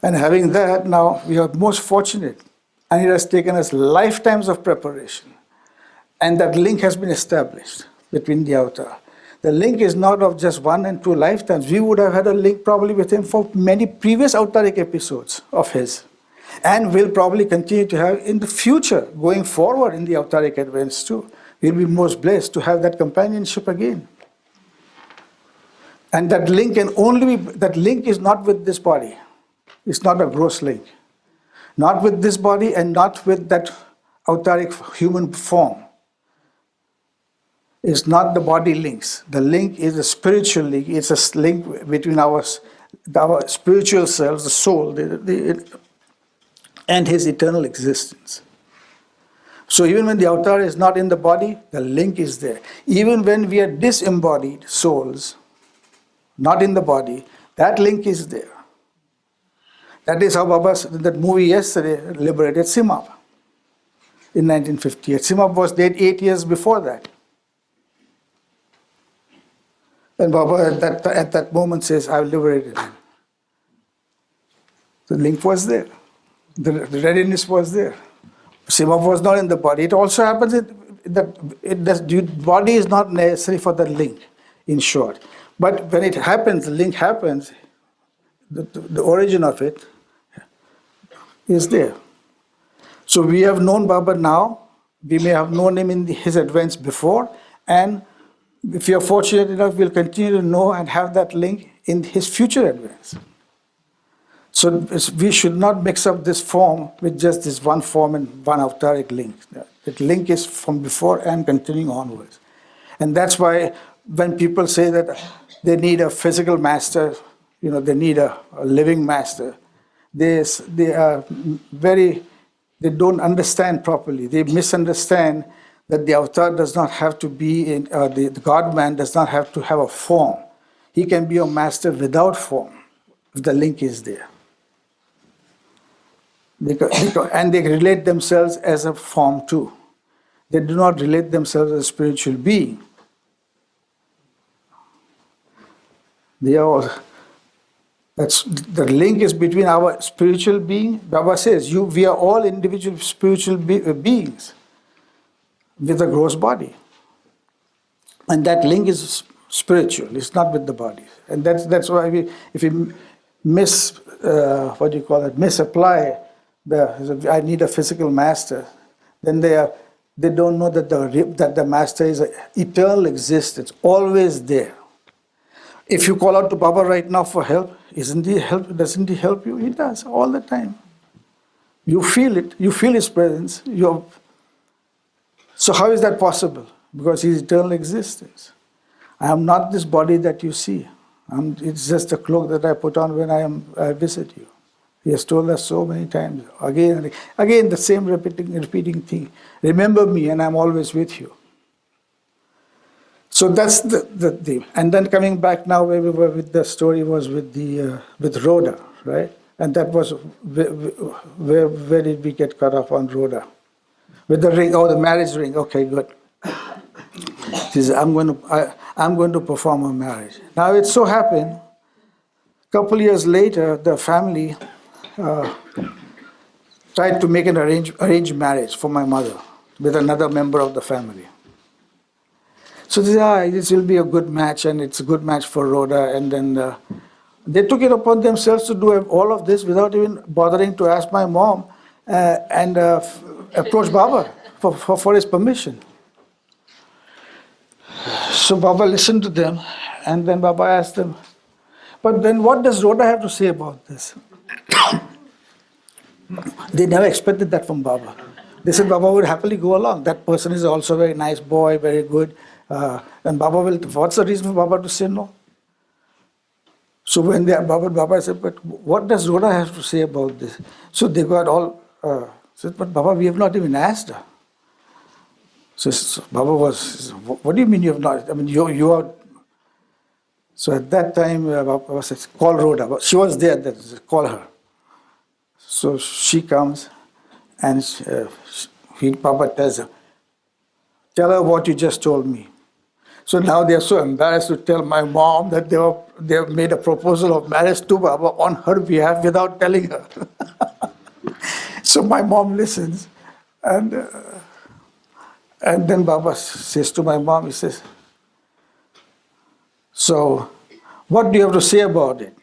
And having that, now we are most fortunate. And it has taken us lifetimes of preparation. And that link has been established between the avatar. The link is not of just 1 and 2 lifetimes. We would have had a link probably with him for many previous avataric episodes of his. And will probably continue to have in the future, going forward in the avataric advance too. We'll be most blessed to have that companionship again. And that link can only be, that link is not with this body. It's not a gross link. Not with this body and not with that avataric human form. It's not the body links. The link is a spiritual link. It's a link between our spiritual selves, the soul, and his eternal existence. So even when the avatar is not in the body, the link is there. Even when we are disembodied souls, not in the body, that link is there. That is how Baba, that movie yesterday, liberated Simab in 1958. Simab was dead 8 years before that. And Baba at that moment says, I've liberated him. The link was there. The readiness was there. Simab was not in the body. It also happens that the body is not necessary for the link, in short. But when it happens, the link happens, the origin of it is there. So we have known Baba now. We may have known him in his advance before. And if we are fortunate enough, we'll continue to know and have that link in his future advance. So we should not mix up this form with just this one form and one avataric link. The link is from before and continuing onwards. And that's why when people say that they need a physical master, they need a living master, they don't understand properly. They misunderstand that the avatar does not have to be in, the God-man does not have to have a form. He can be a master without form if the link is there. And they relate themselves as a form too. They do not relate themselves as a spiritual being. They are all, the link is between our spiritual being. Baba says, we are all individual spiritual beings with a gross body. And that link is spiritual, it's not with the body. And that's why if we misapply I need a physical master, then they don't know that the master is an eternal existence, always there. If you call out to Baba right now for help, doesn't he help you? He does, all the time. You feel it, you feel his presence. So how is that possible? Because he is eternal existence. I am not this body that you see. It's just a cloak that I put on when I visit you. He has told us so many times, again and again, the same repeating thing. Remember me and I'm always with you. So that's the thing. And then coming back now where we were with the story was with Roda, right? And that was, where did we get caught up on Roda? With the ring, the marriage ring, okay, good. She says, I'm going to perform a marriage. Now it so happened, a couple years later, the family tried to make an arranged marriage for my mother with another member of the family. So they said, this will be a good match, and it's a good match for Roda. And then They took it upon themselves to do all of this without even bothering to ask my mom and approach Baba for his permission. So Baba listened to them, and then Baba asked them, but then what does Rhoda have to say about this? They never expected that from Baba. They said Baba would happily go along. That person is also a very nice boy, very good. And Baba will, what's the reason for Baba to say no? So when Baba said, but what does Rhoda have to say about this? So they got all, said, but Baba, we have not even asked her. So Baba was, what do you mean you have not? I mean, you are. So at that time, Baba said, call Rhoda. She was there, call her. So she comes and Papa tells her, tell her what you just told me. So now they are so embarrassed to tell my mom that they have made a proposal of marriage to Baba on her behalf without telling her. So my mom listens, and then Baba says to my mom, he says, so what do you have to say about it?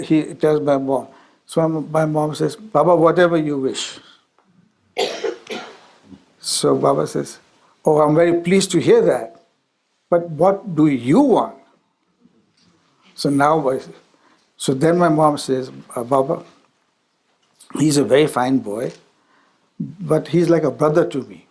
He tells my mom. So my mom says, Baba, whatever you wish. So Baba says, oh, I'm very pleased to hear that. But what do you want? So then my mom says, Baba, he's a very fine boy, but he's like a brother to me.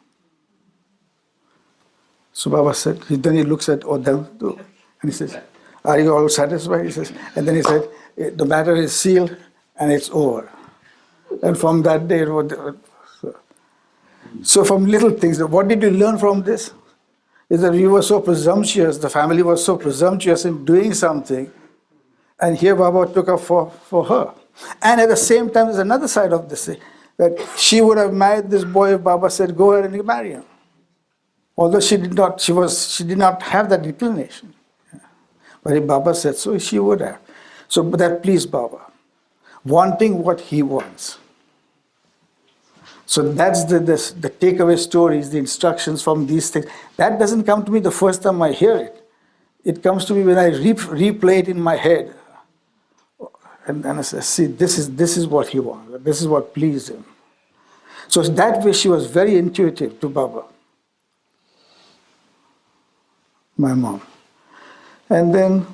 So Baba said, then he looks at them too, and he says, are you all satisfied? He says, and then he said, the matter is sealed and it's over. And from that day, so from little things, what did you learn from this? Is that we were so presumptuous, the family was so presumptuous in doing something, and here Baba took up for her. And at the same time, there's another side of this, that she would have married this boy if Baba said, go ahead and marry him. Although she did not have that inclination. But if Baba said so, she would have. So that pleased Baba, wanting what he wants. So that's the takeaway stories, the instructions from these things. That doesn't come to me the first time I hear it. It comes to me when I replay it in my head. And I say, see, this is what he wanted. This is what pleased him. So that way she was very intuitive to Baba, my mom. And then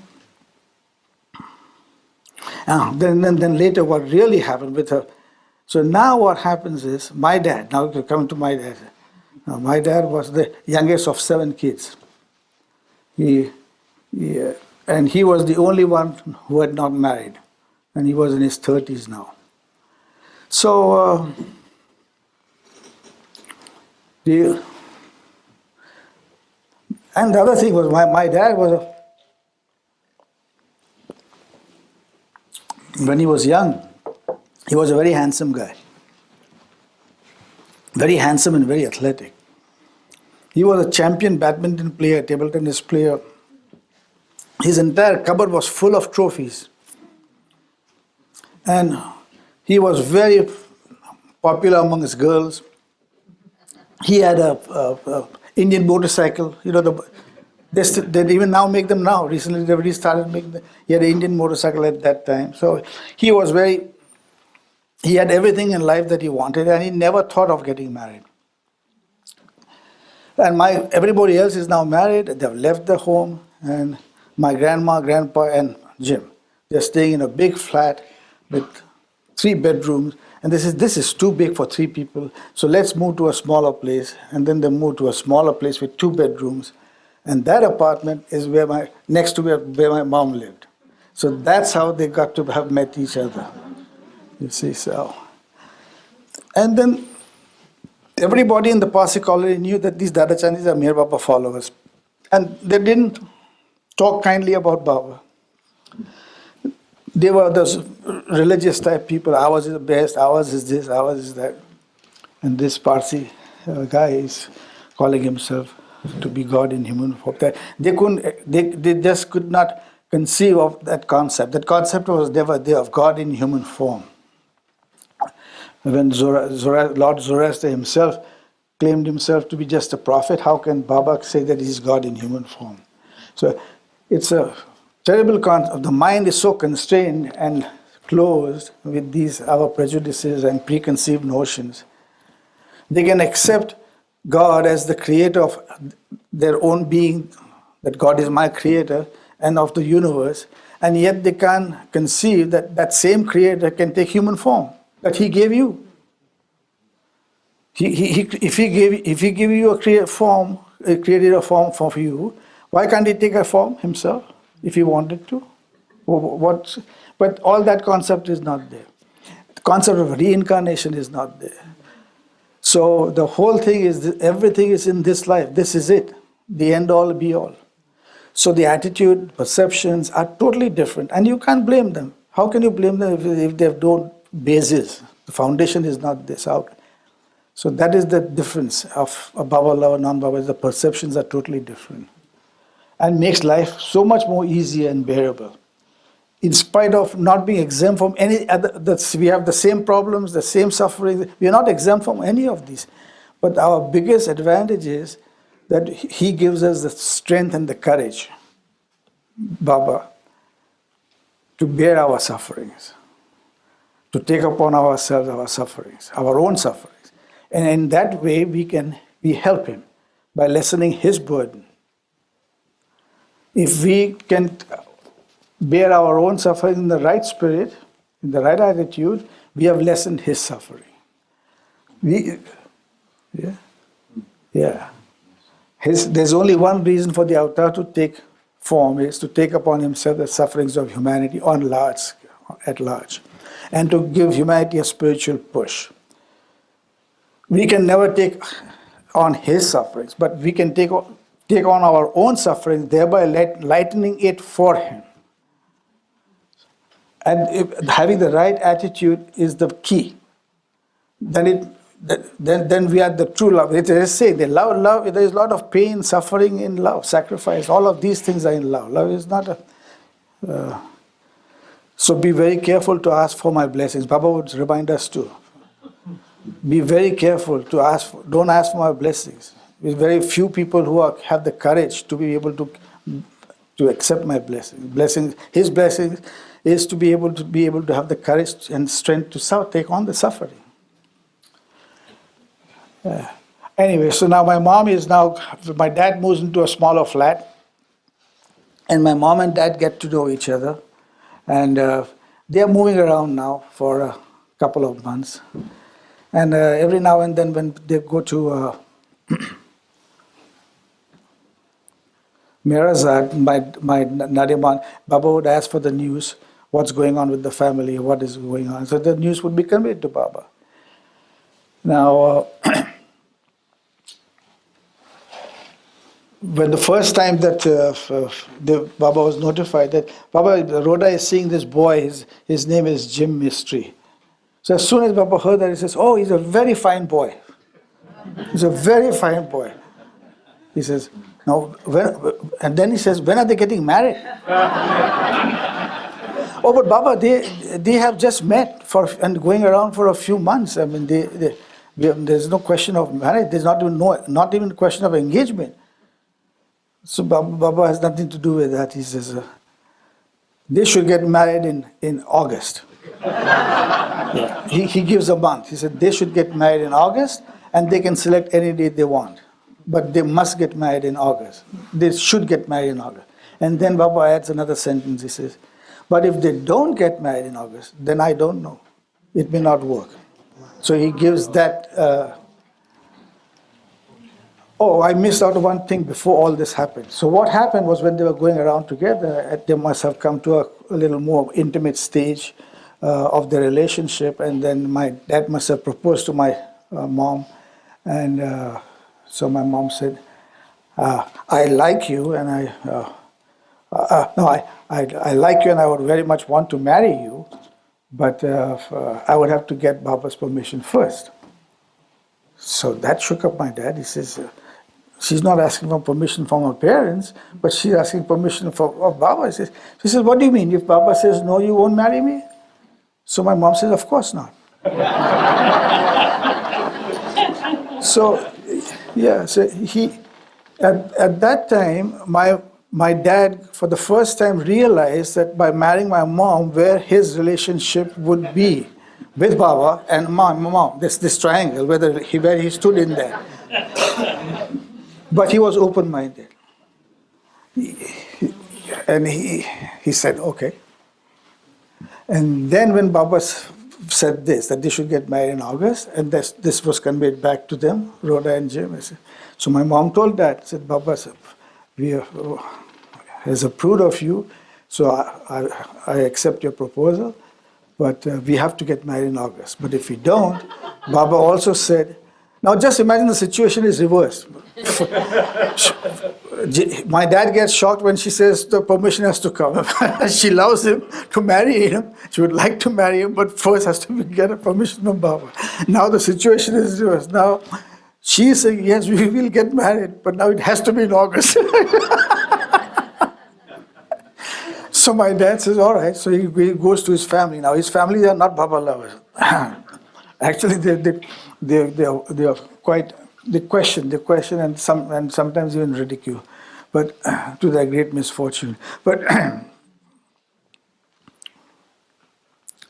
later what really happened with her. So now what happens is, my dad, now to come to my dad. My dad was the youngest of 7 kids. And he was the only one who had not married. And he was in his 30s now. So, and the other thing was, my dad was, when he was young, he was a very handsome guy. Very handsome and very athletic. He was a champion badminton player, table tennis player. His entire cupboard was full of trophies. And he was very popular among his girls. He had a Indian motorcycle. You know, they even now make them now. Recently they restarted making them. He had an Indian motorcycle at that time. So he had everything in life that he wanted, and he never thought of getting married. And everybody else is now married. They've left their home, and my grandma, grandpa, and Jim, they're staying in a big flat with 3 bedrooms. And this is too big for 3 people. So let's move to a smaller place. And then they moved to a smaller place with 2 bedrooms. And that apartment is next to where my mom lived. So that's how they got to have met each other. You see, so. And then everybody in the Parsi colony knew that these Dadachanjis are Meher Baba followers. And they didn't talk kindly about Baba. They were those religious type people. Ours is the best, ours is this, ours is that. And this Parsi guy is calling himself to be God in human form. They just could not conceive of that concept. That concept was never there, of God in human form. When Lord Zoroaster himself claimed himself to be just a prophet, how can Baba say that he's God in human form? So it's a terrible concept. The mind is so constrained and closed with these our prejudices and preconceived notions. They can accept God as the creator of their own being, that God is my creator and of the universe, and yet they can't conceive that that same creator can take human form that he gave you. If he gave you a created a form for you, why can't he take a form himself if he wanted to? But all that concept is not there. The concept of reincarnation is not there. So the whole thing is, everything is in this life. This is it, the end all be all. So the attitude, perceptions are totally different, and you can't blame them. How can you blame them if they have no basis? The foundation is not this out. So that is the difference of Baba love and non-Baba. The perceptions are totally different, and makes life so much more easier and bearable. In spite of not being exempt from any other, we have the same problems, the same suffering. We are not exempt from any of these. But our biggest advantage is that he gives us the strength and the courage, Baba, to bear our sufferings, to take upon ourselves our sufferings, our own sufferings. And in that way, we help him by lessening his burden. If we can bear our own suffering in the right spirit, in the right attitude, we have lessened his suffering. There's only one reason for the avatar to take form, is to take upon himself the sufferings of humanity at large, and to give humanity a spiritual push. We can never take on his sufferings, but we can take on our own suffering, thereby lightening it for him. And having the right attitude is the key. Then we are the true love. They say the love. There is a lot of pain, suffering in love, sacrifice. All of these things are in love. Love is not a. So be very careful to ask for my blessings. Baba would remind us too. Be very careful to ask. Don't ask for my blessings. There's very few people who have the courage to be able to accept my blessings. His blessings is to be able to have the courage and strength to take on the suffering. Anyway, so now my dad moves into a smaller flat, and my mom and dad get to know each other, and they are moving around now for a couple of months, and every now and then when they go to Mirazad, my Nadiman, Baba would ask for the news, what's going on with the family, what is going on. So the news would be conveyed to Baba. Now, when the first time that the Baba was notified that Baba, Roda is seeing this boy, his name is Jim Mistry. So as soon as Baba heard that, he says, oh, he's a very fine boy. He's a very fine boy. He says, now, and then he says, when are they getting married? Oh, but Baba, they have just met and going around for a few months. I mean, there's no question of marriage. There's not even a question of engagement. So Baba has nothing to do with that. He says, they should get married in August. Yeah. He gives a month. He said, they should get married in August, and they can select any date they want. But they must get married in August. They should get married in August. And then Baba adds another sentence. He says, but if they don't get married in August, then I don't know. It may not work. So he gives that. I missed out one thing before all this happened. So what happened was when they were going around together, they must have come to a little more intimate stage of their relationship. And then my dad must have proposed to my mom. And so my mom said, I like you, and I like you, and I would very much want to marry you, but I would have to get Baba's permission first. So that shook up my dad. He says, she's not asking for permission from her parents, but she's asking permission of Baba. She says, what do you mean? If Baba says no, you won't marry me? So my mom says, of course not. So he at that time, my dad, for the first time, realized that by marrying my mom, where his relationship would be with Baba and my mom, this triangle, where he stood in there. But he was open-minded. And he said, okay. And then when Baba said this, that they should get married in August, and this was conveyed back to them, Rhoda and Jim. So my mom told Dad, said, Baba, has approved of you, so I accept your proposal, but we have to get married in August. But if we don't, Baba also said, now just imagine the situation is reversed. My dad gets shocked when she says the permission has to come. She loves him to marry him. She would like to marry him, but first has to get a permission from Baba. Now the situation is reversed. Now she is saying, yes, we will get married, but now it has to be in August. So my dad says, all right. So he goes to his family. Now his family are not Baba lovers. Actually, they are quite, they question and sometimes even ridicule, but to their great misfortune. But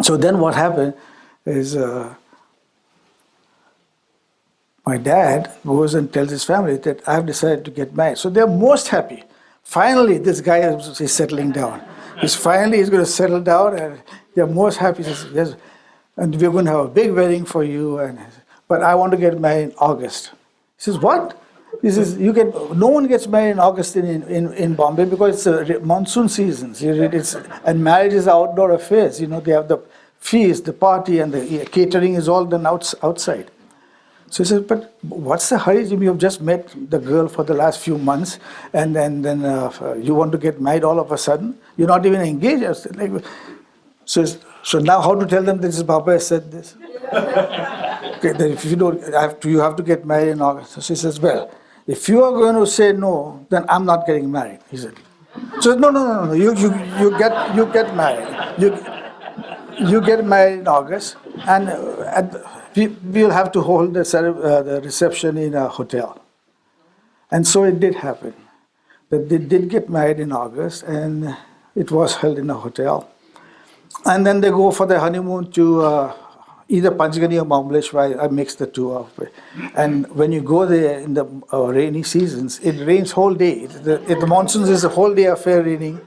so then what happened is my dad goes and tells his family that I've decided to get married. So they're most happy. Finally, this guy is settling down. He's going to settle down, and they're most happy. He says, yes, and we're going to have a big wedding for you. But I want to get married in August. He says, what? He says, no one gets married in August in Bombay because it's monsoon seasons. And marriage is outdoor affairs. They have the feast, the party, and the catering is all done outside. So he says, but what's the hurry? You have just met the girl for the last few months, and then you want to get married all of a sudden? You're not even engaged. So now how to tell them this is Baba has said this? Okay, then if you don't, you have to get married in August. So she says, well, if you are going to say no, then I'm not getting married. He said, so no. You get married. You get married in August, and we'll have to hold the reception in a hotel. And so it did happen. That they did get married in August, and it was held in a hotel. And then they go for their honeymoon to either Panchgani or Mahabaleshwar. I mix the two up. And when you go there in the rainy seasons, it rains whole day. The monsoons is a whole day affair raining.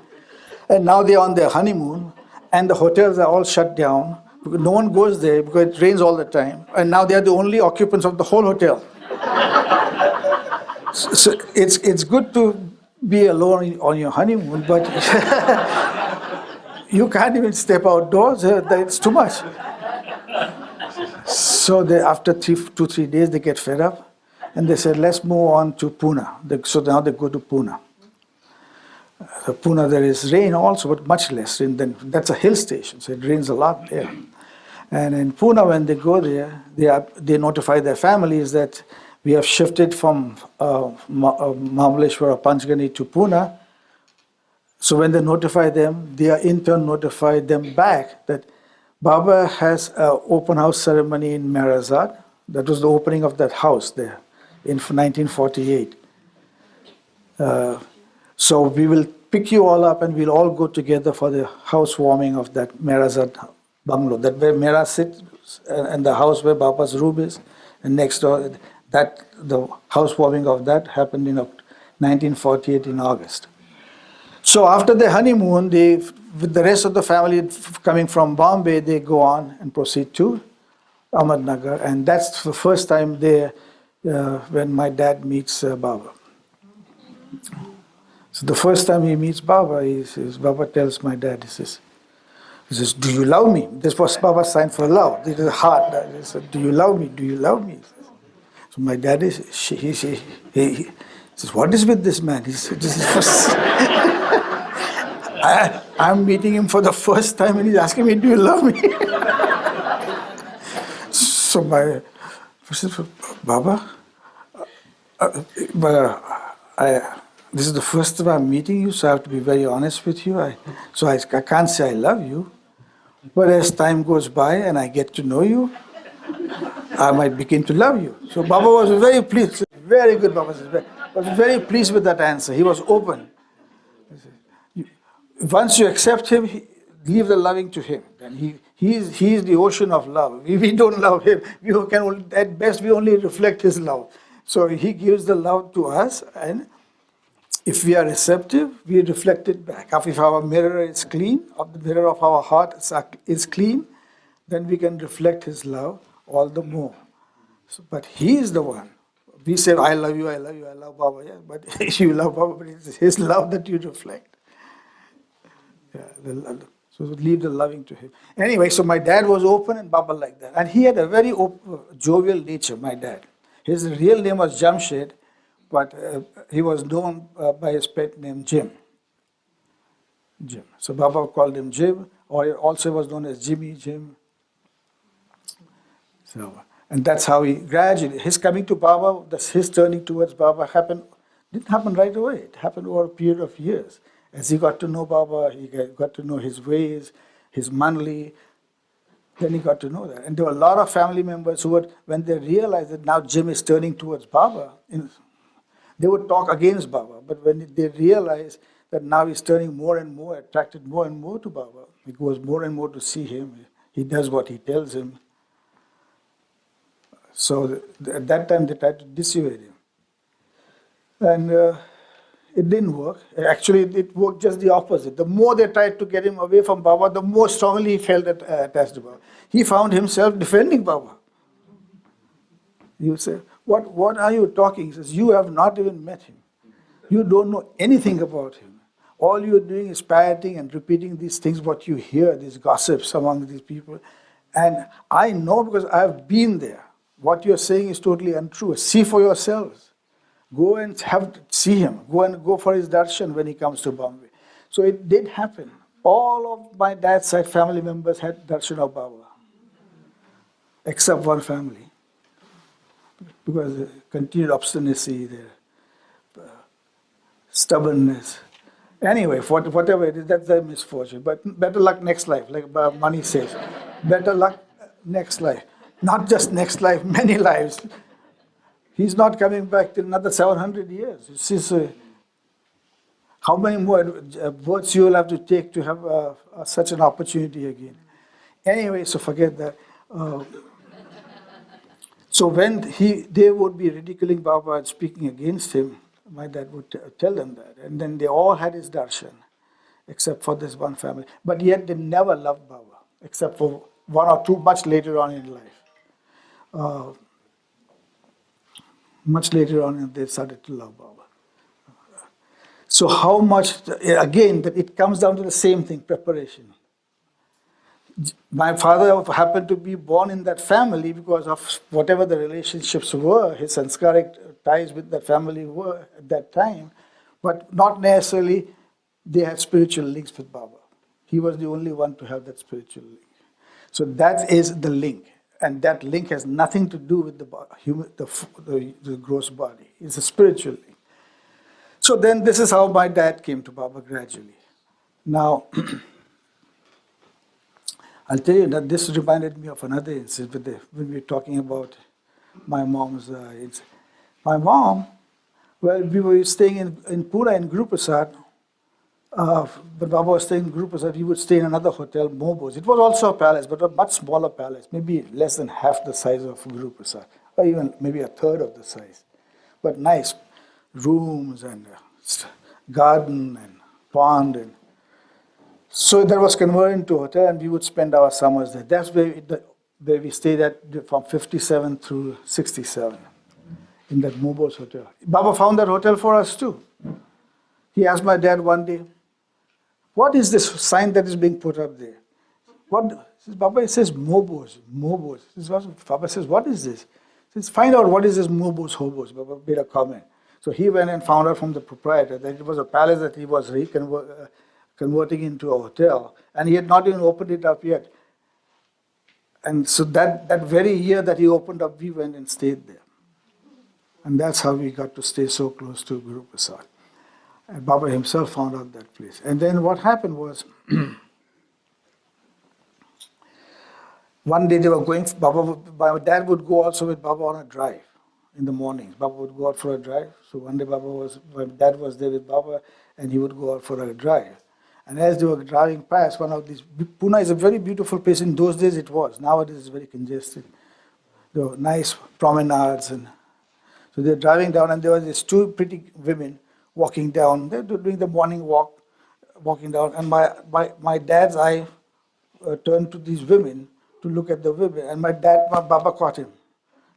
And now they're on their honeymoon, and the hotels are all shut down. No one goes there because it rains all the time. And now they're the only occupants of the whole hotel. So it's good to be alone on your honeymoon, but you can't even step outdoors. It's too much. So after 2-3 days, they get fed up, and they said, let's move on to Pune. So now they go to Pune. Pune, there is rain also, but much less rain. That's a hill station, so it rains a lot there. And in Pune, when they go there, they notify their families that we have shifted from Mahabaleshwar or Panchgani to Pune. So when they notify them, they in turn notify them back that Baba has an open house ceremony in Meherazad. That was the opening of that house there in 1948. So we will pick you all up and we'll all go together for the housewarming of that Meherazad bungalow, that where Mera sits and the house where Baba's room is, and next door, the housewarming of that happened in 1948 in August. So after the honeymoon, with the rest of the family coming from Bombay, they go on and proceed to Ahmednagar, and that's the first time there when my dad meets Baba. So the first time he meets Baba, Baba tells my dad, he says, do you love me? This was Baba's sign for love. This is a heart. He said, do you love me? Do you love me? So my dad he says, what is with this man? He said, this is I'm meeting him for the first time and he's asking me, do you love me? So I said, Baba, this is the first time I'm meeting you, so I have to be very honest with you. I can't say I love you. But as time goes by and I get to know you, I might begin to love you. So Baba was very pleased. Very good, Baba was very pleased with that answer. He was open. Once you accept him, leave the loving to him. And he is the ocean of love. We don't love him. We can only, at best we only reflect his love. So he gives the love to us, and if we are receptive, we reflect it back. If our mirror is clean, if the mirror of our heart is clean, then we can reflect his love all the more. So, but he is the one. We say, I love you, I love you, I love Baba. Yeah, but you love Baba, but it's his love that you reflect. Yeah, so leave the loving to him. Anyway, so my dad was open and Baba like that. And he had a very jovial nature, my dad. His real name was Jamshed, but he was known by his pet name Jim. Jim. So Baba called him Jim, or also was known as Jimmy, Jim. So, and that's how he gradually, his coming to Baba, his turning towards Baba didn't happen right away. It happened over a period of years. As he got to know Baba, he got to know his ways, his manly, then he got to know that. And there were a lot of family members who would, when they realized that now Jim is turning towards Baba, they would talk against Baba. But when they realized that now he's turning more and more, attracted more and more to Baba, he goes more and more to see him, he does what he tells him. So at that time they tried to dissuade him. And it didn't work. Actually, it worked just the opposite. The more they tried to get him away from Baba, the more strongly he felt attached to Baba. He found himself defending Baba. You say, what are you talking? He says, you have not even met him. You don't know anything about him. All you're doing is parroting and repeating these things, what you hear, these gossips among these people. And I know because I've been there. What you're saying is totally untrue. See for yourselves. Go and see him. Go for his darshan when he comes to Bombay. So it did happen. All of my dad's side family members had darshan of Baba, except one family, because the continued obstinacy, their stubbornness. Anyway, whatever it is, that's their misfortune. But better luck next life, like Mani says. Better luck next life. Not just next life, many lives. He's not coming back till another 700 years. How many more votes you will have to take to have such an opportunity again? Anyway, so forget that. So when they would be ridiculing Baba and speaking against him, my dad would tell them that. And then they all had his darshan, except for this one family. But yet they never loved Baba, except for one or two much later on in life. Much later on, they started to love Baba. So how much, again, that it comes down to the same thing, preparation. My father happened to be born in that family because of whatever the relationships were, his sanskaric ties with that family were at that time, but not necessarily they had spiritual links with Baba. He was the only one to have that spiritual link. So that is the link. And that link has nothing to do with the gross body. It's a spiritual link. So then this is how my dad came to Baba gradually. Now, I'll tell you that this reminded me of another incident when we were talking about my mom's incident. My mom, well, we were staying in Pune in Guru Prasad. When Baba was staying in Guru Prasad, he would stay in another hotel, Mobos. It was also a palace, but a much smaller palace, maybe less than half the size of Guru Prasad, or even maybe a third of the size. But nice rooms and garden and pond. And so that was converted into a hotel, and we would spend our summers there. That's where we stayed at from 57 through 67, in that Mobos hotel. Baba found that hotel for us too. He asked my dad one day, what is this sign that is being put up there? Baba, it says Mobos, Mobos. Baba says, what is this? He says, find out what is this Mobos, Hobos. Baba made a comment. So he went and found out from the proprietor that it was a palace that he was converting into a hotel, and he had not even opened it up yet. And so that very year that he opened up, we went and stayed there. And that's how we got to stay so close to Guru Prasad. And Baba himself found out that place. And then what happened was, one day they were going, my dad would go also with Baba on a drive in the mornings. Baba would go out for a drive. So one day my dad was there with Baba, and he would go out for a drive. And as they were driving past one of these, Pune is a very beautiful place. In those days it was. Nowadays it's very congested. There were nice promenades. And so they're driving down and there were these two pretty women walking down. They're doing the morning walk, walking down. And my dad's eye turned to these women to look at the women. And my Baba caught him.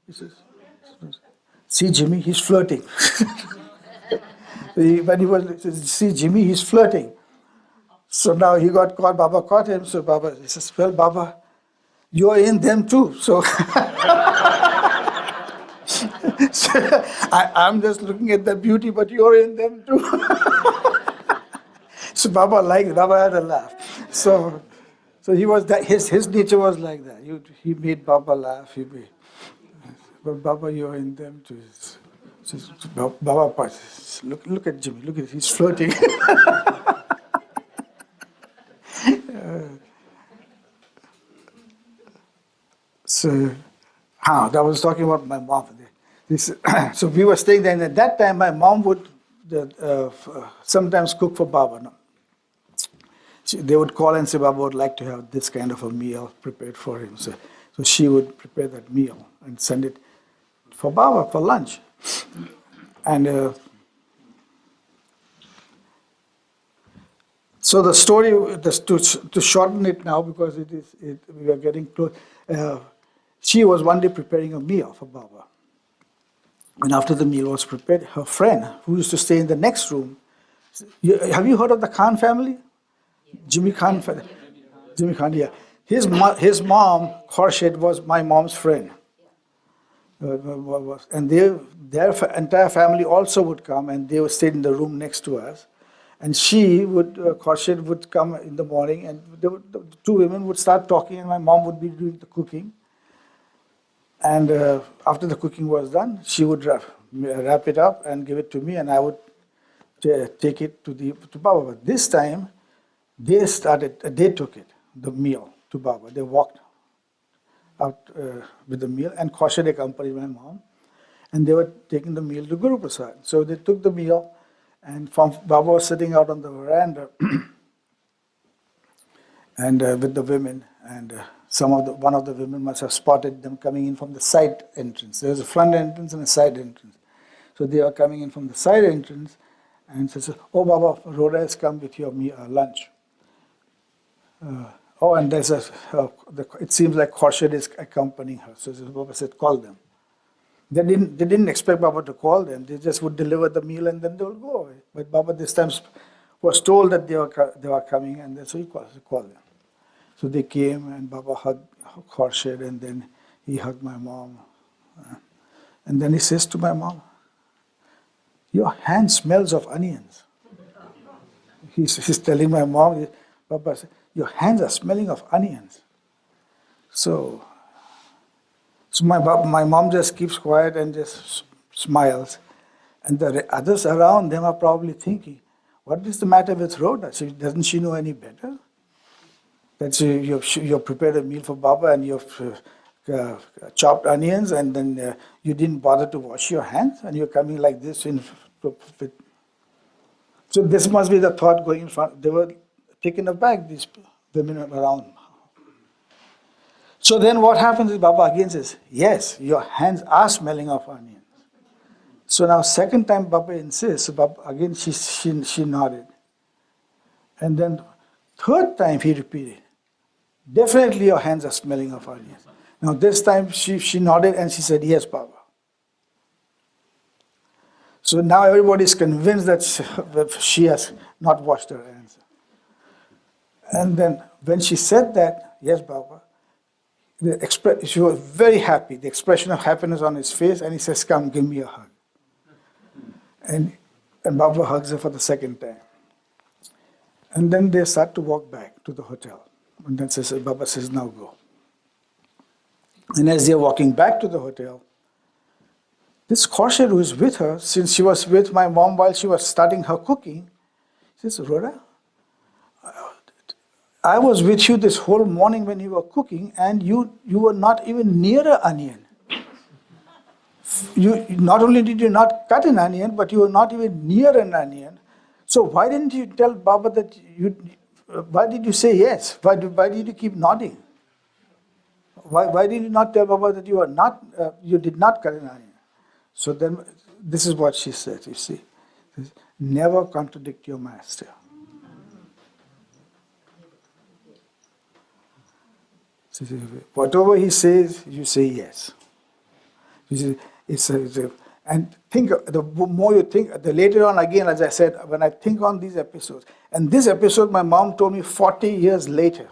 He says, "See Jimmy, he's flirting." When he was, "See Jimmy, he's flirting." So now he got caught, Baba caught him. So Baba, he says, "Well, Baba, you're in them too." So, so I'm just looking at the beauty, but you're in them too. So Baba had a laugh. So he was that, his nature was like that. He made Baba laugh. But Baba, you're in them too. Baba, look at Jimmy, look at it, he's flirting. So, I was talking about my mom. So we were staying there, and at that time my mom would sometimes cook for Baba. No? They would call and say, "Baba would like to have this kind of a meal prepared for him." So she would prepare that meal and send it for Baba for lunch. And so the story, to shorten it now, because we are getting close. She was one day preparing a meal for Baba. And after the meal was prepared, her friend, who used to stay in the next room, have you heard of the Khan family? Jimmy Khan family. Jimmy Khan, yeah. His mom, Khorshid, was my mom's friend. And their entire family also would come, and they would stay in the room next to us. And Khorshid would come in the morning, and the two women would start talking, and my mom would be doing the cooking. And after the cooking was done, she would wrap it up and give it to me, and I would take it to Baba. But this time, they took it, the meal, to Baba. They walked out with the meal, and Khorshid accompanied my mom, and they were taking the meal to Guru Prasad. So they took the meal, and Baba was sitting out on the veranda, and with the women, and one of the women must have spotted them coming in from the side entrance. There was a front entrance and a side entrance. So they were coming in from the side entrance, and says, "Oh, Baba, Roda has come with your lunch." And there's it seems like Khorshid is accompanying her. So Baba said, "Call them." They didn't expect Baba to call them. They just would deliver the meal and then they would go away. But Baba this time was told that they were coming, and so he called them. So they came, and Baba hugged Khorshid, and then he hugged my mom. And then he says to my mom, "Your hand smells of onions." He's telling my mom, Baba said, "Your hands are smelling of onions." So my mom just keeps quiet and just smiles. And the others around them are probably thinking, what is the matter with Rhoda? Doesn't she know any better? That you've prepared a meal for Baba and you've chopped onions, and then you didn't bother to wash your hands, and you're coming like this. So this must be the thought going in front. They were taken aback, these women around. So then what happens is Baba again says, "Yes, your hands are smelling of onions." So now second time Baba insists, so Baba, again she nodded. And then third time he repeated, "Definitely your hands are smelling of onions." Now this time she nodded and she said, "Yes, Baba." So now everybody is convinced that she has not washed her hands. And then when she said that, "Yes, Baba," she was very happy, the expression of happiness on his face, and he says, "Come, give me a hug." And Baba hugs her for the second time. And then they start to walk back to the hotel. And then Baba says, "Now go." And as they're walking back to the hotel, this Khorshid who is with her, since she was with my mom while she was starting her cooking, says, "Rhoda, I was with you this whole morning when you were cooking, and you were not even near an onion. Not only did you not cut an onion, but you were not even near an onion. So why didn't you tell Baba that why did you say yes? Why did you keep nodding? Why did you not tell Baba that you did not Karinani? So then, this is what she said, you see. Never contradict your master. So, whatever he says, you say yes. You see, and think, the more you think, the later on again, as I said, when I think on these episodes, and this episode my mom told me 40 years later.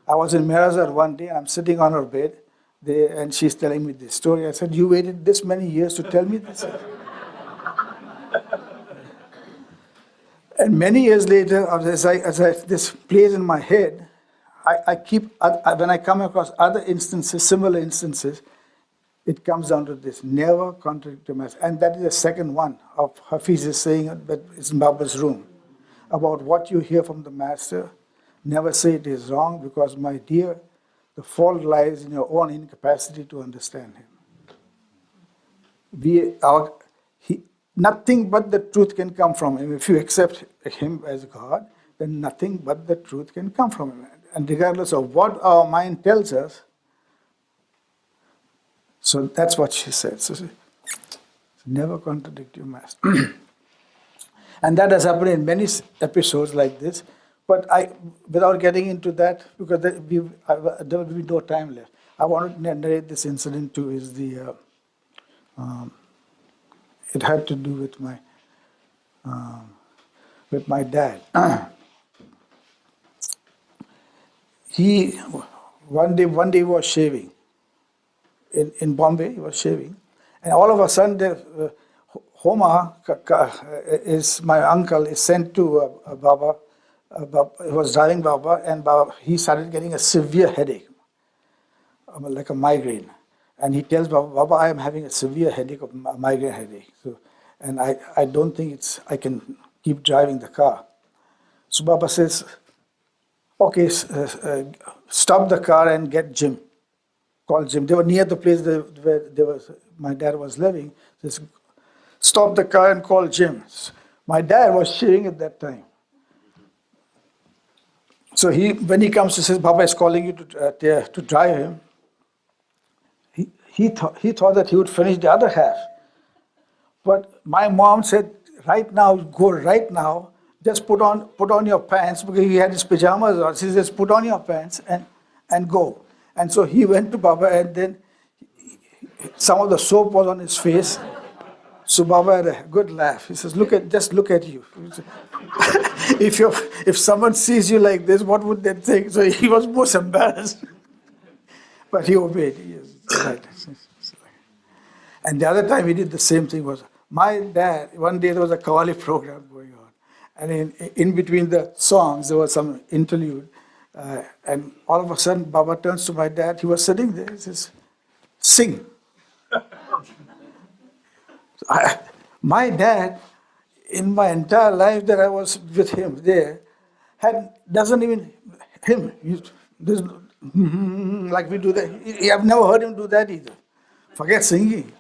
I was in Mirazar one day, I'm sitting on her bed, and she's telling me this story. I said, you waited this many years to tell me this? And many years later, as this plays in my head, when I come across other instances, similar instances, it comes down to this: never contradict the master. And that is the second one of Hafiz is saying that it's in Baba's room. About what you hear from the master, never say it is wrong, because, my dear, the fault lies in your own incapacity to understand him. Nothing but the truth can come from him. If you accept him as God, then nothing but the truth can come from him. And regardless of what our mind tells us, so that's what she said. So never contradict your master. And that has happened in many episodes like this. But without getting into that, because there will be no time left, I want to narrate this incident too. It had to do with my dad. He one day was shaving in Bombay. He was shaving, and all of a sudden, Homa is my uncle is sent to Baba. He was driving Baba, and he started getting a severe headache, like a migraine. And he tells Baba, I am having a severe headache, a migraine headache. So, and I don't think I can keep driving the car. So Baba says, okay, stop the car and get Jim. Call Jim. They were near the place where my dad was living. Says, stop the car and call Jim. My dad was shaving at that time. So when he comes, he says, Baba is calling you to drive him. He thought that he would finish the other half. But my mom said, right now, go right now, just put on your pants, because he had his pajamas on. She says, put on your pants and go. And so he went to Baba, and then some of the soap was on his face. So Baba had a good laugh. He says, just look at you. If someone sees you like this, what would they think? So he was most embarrassed. But he obeyed. Yes, right. And the other time he did the same thing. Was my dad, one day there was a Qawwali program going on. And in between the songs, there was some interlude. And all of a sudden, Baba turns to my dad. He was sitting there. He says, sing. My dad, in my entire life that I was with him there, doesn't even, like we do that. I've never heard him do that either. Forget singing.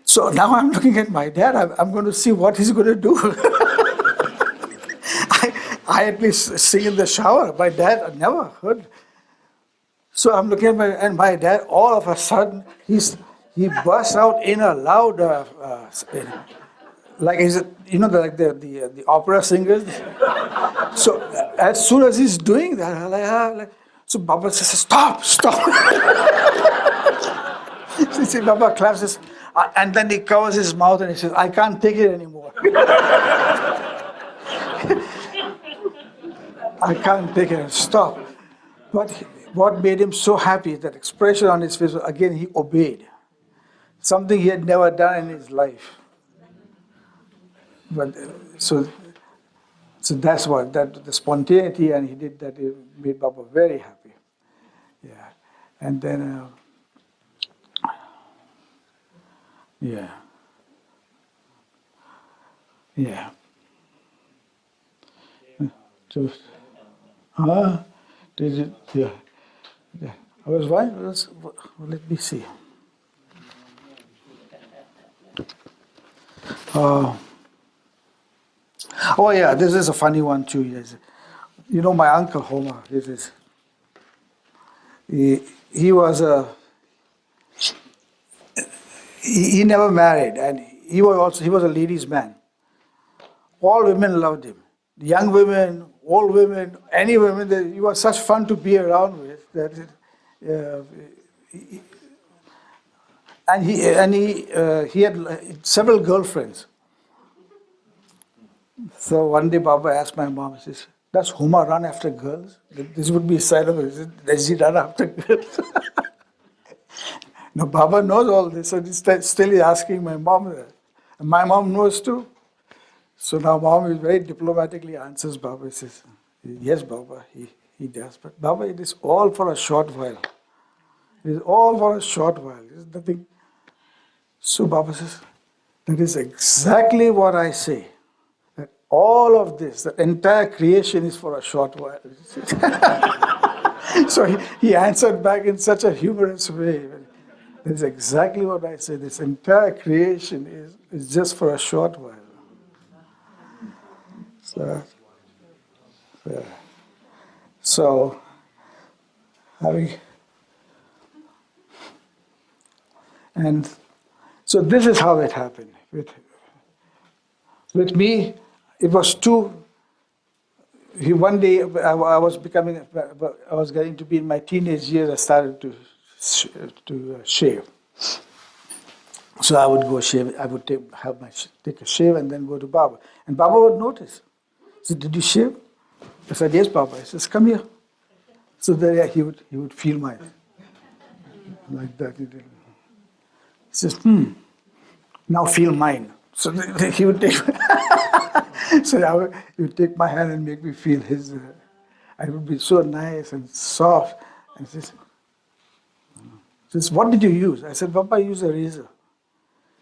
So now I'm looking at my dad. I'm going to see what he's going to do. I at least sing in the shower. My dad, I never heard. So I'm looking at my dad. All of a sudden, he bursts out in a loud, like the opera singers. So as soon as he's doing that, so Baba says, stop. So see, Baba claps his, and then he covers his mouth and he says, I can't take it anymore. I can't take it, stop. But what made him so happy, that expression on his face, again, he obeyed. Something he had never done in his life. But so that's what, the spontaneity, and he did that, it made Baba very happy. Yeah. And then, yeah. So, did it, yeah. I was right. Let me see. Oh yeah, this is a funny one too. Yes. You know my uncle Homer. This is he was a he never married, and he was a ladies' man. All women loved him. Young women, old women, any women. He was such fun to be around with. He had several girlfriends. So one day Baba asked my mom, he says, "Does Huma run after girls?" This would be a sign of it. Does he run after girls? No, Baba knows all this, so he's still asking my mom that. And my mom knows too. So now mom is very diplomatically answers Baba. He says, "Yes, Baba, he does. But Baba, it is all for a short while. It is all for a short while. It is nothing." So Baba says, "That is exactly what I say. That all of this, the entire creation is for a short while." So he answered back in such a humorous way. That is exactly what I say. This entire creation is just for a short while. So, yeah. So having and so this is how it happened. With me, it was two. One day I was getting to be in my teenage years. I started to shave. So I would go shave. I would take a shave and then go to Baba. And Baba would notice. He said, "Did you shave?" I said, "Yes, Baba." He says, "Come here." So there he would feel my like that. He says, "Now feel mine." So he would take. He would take my hand and make me feel his. I would be so nice and soft. And he says, "What did you use?" I said, "Baba, I use a razor."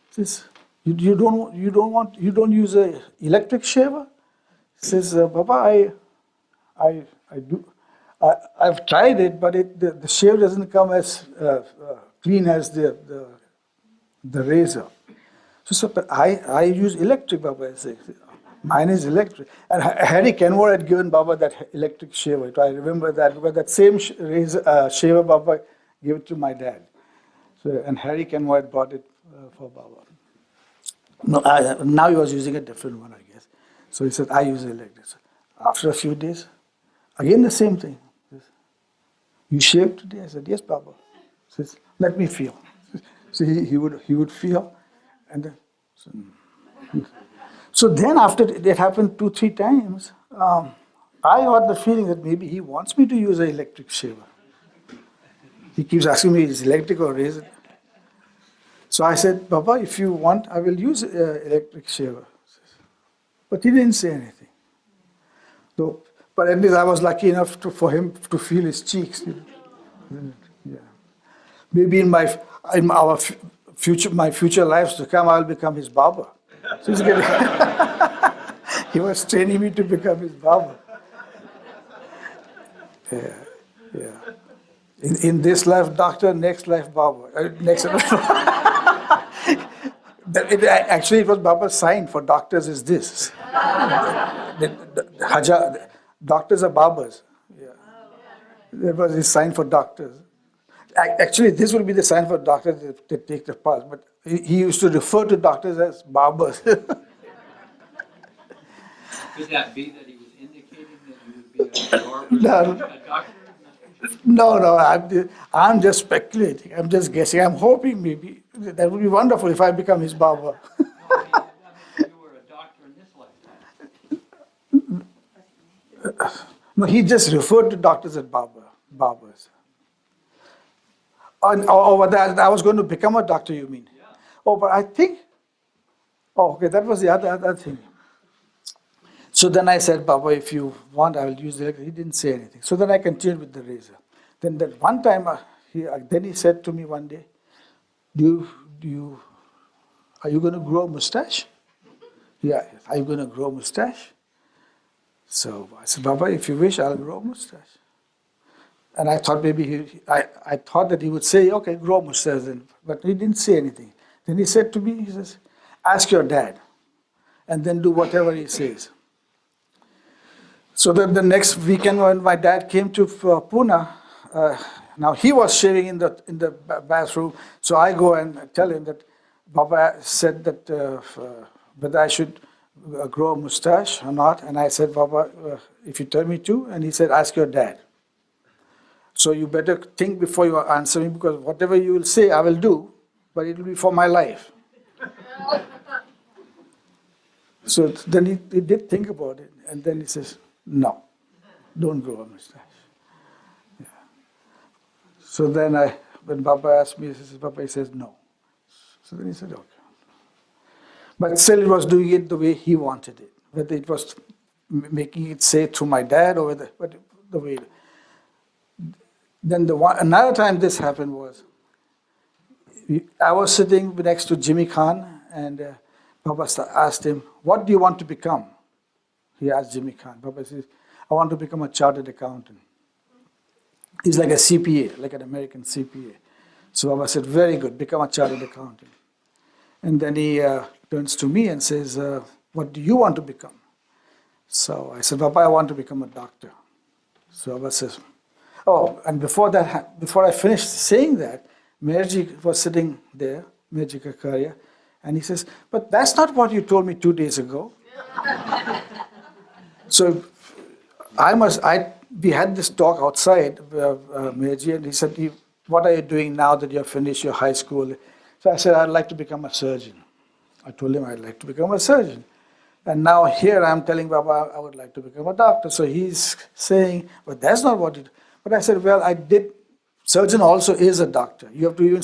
He says, you don't use a electric shaver?" He says, "Baba, I do. I've tried it, but the shave doesn't come as clean as the razor." So, but I use electric, Baba. I say, "Mine is electric." And Harry Kenmore had given Baba that electric shaver. I remember that because that same shaver Baba gave it to my dad. So, and Harry Kenmore had bought it for Baba. No, now he was using a different one, I guess. So he said, "I use electric." So after a few days, again the same thing. "You shaved today?" I said, "Yes, Baba." He says, "Let me feel." So he would feel, and then, so then after it happened 2-3 times, I got the feeling that maybe he wants me to use an electric shaver. He keeps asking me, "Is electric or razor?" So I said, "Baba, if you want, I will use electric shaver." But he didn't say anything. So, but at least I was lucky enough for him to feel his cheeks. Yeah. Maybe in my future lives to come, I'll become his Baba. So he was training me to become his Baba. Yeah, yeah. In this life, doctor, next life, Baba. Next life. Actually, it was Baba's sign for doctors is this. Doctors are Babas. Yeah. That was his sign for doctors. Actually, this will be the sign for doctors that take the path. But he used to refer to doctors as Babas. Could that be that he was indicating that you would be a doctor? No, I'm just speculating. I'm just guessing. I'm hoping maybe that would be wonderful if I become his Baba. No, I mean, you were a doctor in this lifetime. No, he just referred to doctors as Babas. That I was going to become a doctor, you mean? Yeah. Oh, but I think. Oh, okay, that was the other thing. So then I said, "Baba, if you want, I will use the electric." He didn't say anything. So then I continued with the razor. Then that one time, then he said to me one day, are you going to grow a mustache?" "Yeah, are you going to grow a mustache?" So I said, "Baba, if you wish, I'll grow a mustache." And I thought maybe I thought that he would say, "Okay, grow a mustache then." But he didn't say anything. Then he said to me, he says, "Ask your dad, and then do whatever he says." So then the next weekend when my dad came to Pune, now he was shaving in the bathroom, so I go and tell him that Baba said that whether I should grow a mustache or not, and I said, Baba, if you tell me to, and he said, ask your dad. So you better think before you answer me, because whatever you will say, I will do, but it will be for my life. So then he did think about it, and then he says, no, don't grow a mustache. Yeah. So then when Baba asked me, Baba, he says, no. So then he said, okay. But still, it was doing it the way he wanted it. Whether it was making it say through my dad or whether, but the way. Then another time this happened was, I was sitting next to Jimmy Khan, and Baba asked him, what do you want to become? He asked Jimmy Khan. Baba says, I want to become a chartered accountant. He's like a CPA, like an American CPA. So Baba said, very good, become a chartered accountant. And then he turns to me and says, what do you want to become? So I said, Baba, I want to become a doctor. So Baba says, oh, and before I finished saying that, Meherji was sitting there, Meherji Kakaria, and he says, but that's not what you told me 2 days ago. So we had this talk outside, Meherji, and he said, what are you doing now that you have finished your high school? So I said, I'd like to become a surgeon. I told him I'd like to become a surgeon. And now here I'm telling Baba I would like to become a doctor. So he's saying, but that's not what it. But I said, well, surgeon also is a doctor. You have to even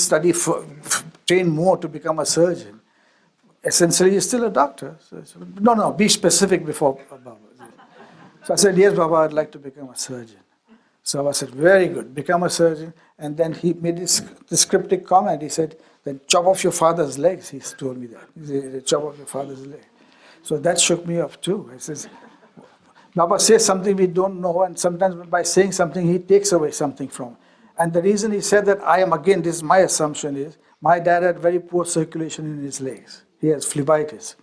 train more to become a surgeon. Essentially, you're still a doctor. So no, be specific before Baba. So I said, yes, Baba, I'd like to become a surgeon. So Baba said, very good, become a surgeon. And then he made this cryptic comment. He said, then chop off your father's legs. He told me that. He said, chop off your father's legs. So that shook me up too. I says, Baba says something we don't know, and sometimes by saying something, he takes away something from. And the reason he said that, again, this is my assumption, is my dad had very poor circulation in his legs. He has phlebitis.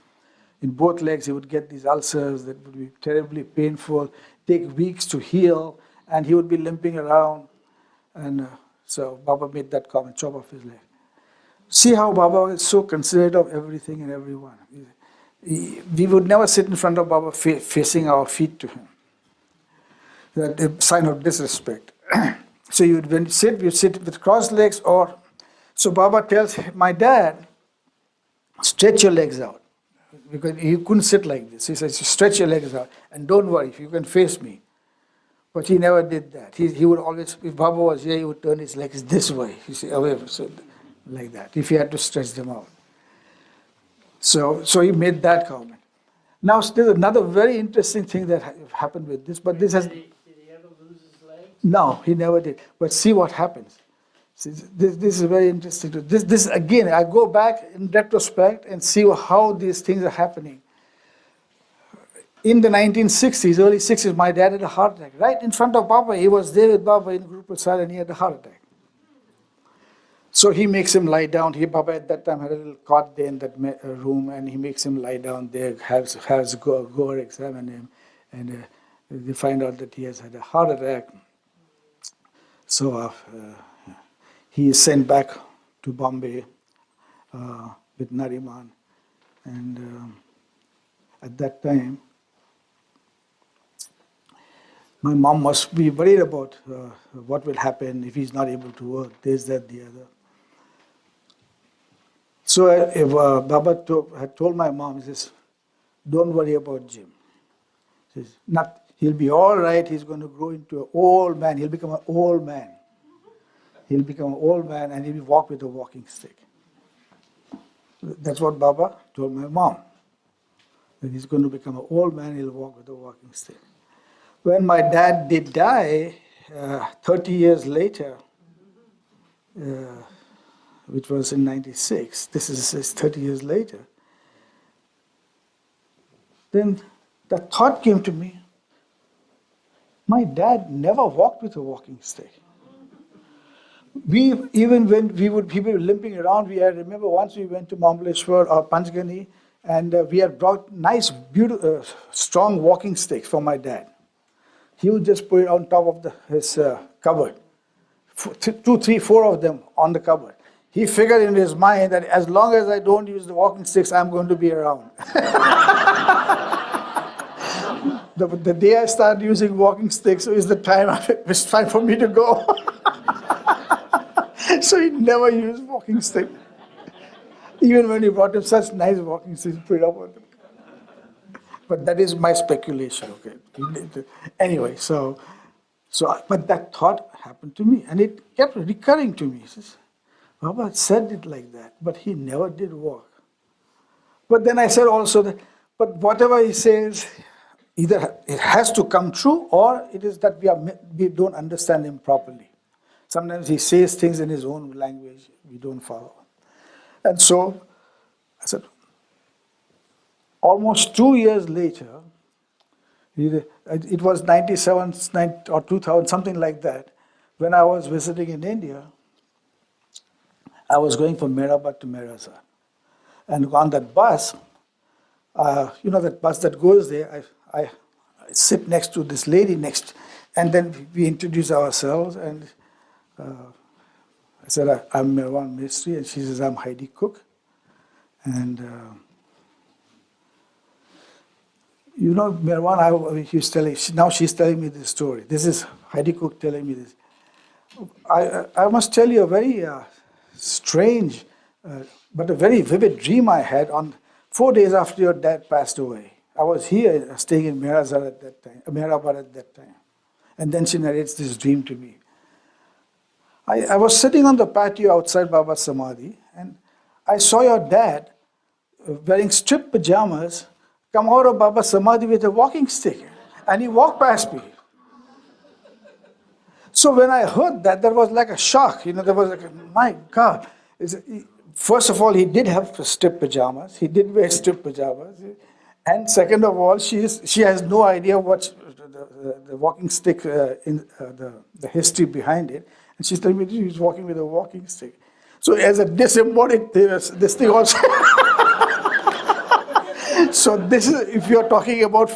In both legs, he would get these ulcers that would be terribly painful, take weeks to heal, and he would be limping around. And so Baba made that comment, chop off his leg. See how Baba is so considerate of everything and everyone. We would never sit in front of Baba facing our feet to him. That's a sign of disrespect. So when you sit with crossed legs, or so Baba tells my dad, stretch your legs out. Because he couldn't sit like this. He says, stretch your legs out and don't worry, you can face me. But he never did that. He would always, if Baba was here, he would turn his legs this way, you see, away, so like that, if he had to stretch them out. So he made that comment. Now, there's another very interesting thing that happened with this, but this has... Did he ever lose his legs? No, he never did. But see what happens. See, this is very interesting. This again, I go back in retrospect and see how these things are happening. In the 1960s, early 60s, my dad had a heart attack. Right in front of Baba, he was there with Baba in Guru Prasad and he had a heart attack. So he makes him lie down. Baba at that time had a little cot there in that room, and he makes him lie down there, has Gore examine him, and they find out that he has had a heart attack. So he is sent back to Bombay with Nariman, and at that time, my mom must be worried about what will happen if he's not able to work, this, that, the other. So Baba had told my mom, he says, don't worry about Jim. He says, he'll be all right, he's going to grow into an old man, he'll become an old man. He'll become an old man and he'll walk with a walking stick. That's what Baba told my mom. That he's going to become an old man, he'll walk with a walking stick. When my dad did die, 30 years later, which was in 96, this is 30 years later, then the thought came to me, my dad never walked with a walking stick. Even when people were limping around, I remember once we went to Mambaleshwar or Panchgani, and we had brought nice, beautiful, strong walking sticks for my dad. he would just put it on top of his cupboard. 2, 3, 4 of them on the cupboard. He figured in his mind that as long as I don't use the walking sticks, I'm going to be around. The day I started using walking sticks is the time it's time for me to go. So he never used walking stick. Even when he brought him such nice walking sticks, he put it up on them. But that is my speculation, okay? Anyway, but that thought happened to me, and it kept recurring to me. He says, Baba said it like that, but he never did walk. But then I said also that, but whatever he says, either it has to come true, or it is that we don't understand him properly. Sometimes he says things in his own language we don't follow. And so I said, almost 2 years later, it was 97 or 2000, something like that, when I was visiting in India. I was going from Meherabad to Meherwan. And on that bus, that bus that goes there, I sit next to this lady and then we introduce ourselves, and I said, I'm Meherwan Mistry, and she says, I'm Heidi Cook. And Meherwan, now she's telling me this story. This is Heidi Cook telling me this. I must tell you a very strange, but a very vivid dream I had on 4 days after your dad passed away. I was here staying in Meherabad at that time. And then she narrates this dream to me. I was sitting on the patio outside Baba's Samadhi, and I saw your dad wearing stripped pajamas come out of Baba's Samadhi with a walking stick, and he walked past me. So when I heard that, there was like a shock. There was like, my God. First of all, he did have stripped pajamas. He did wear stripped pajamas. And second of all, she has no idea what the walking stick, in the history behind it. And she's telling me he was walking with a walking stick. So as a disembodied this thing also. So this is, if you're talking about,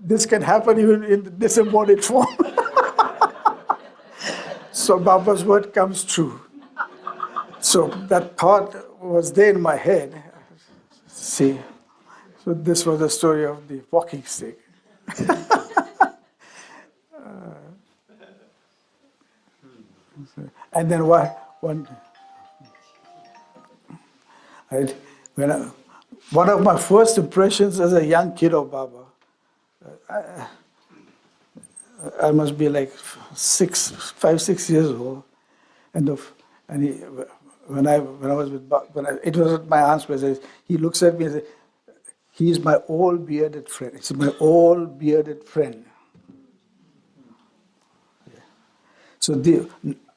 this can happen even in the disembodied form. So Baba's word comes true. So that thought was there in my head. See, so this was the story of the walking stick. And then one of my first impressions as a young kid of Baba, I must be like 5, 6 years old, when I was with Baba, it was at my aunt's place. He looks at me and says, "He's my old bearded friend." It's my old bearded friend. Yeah. So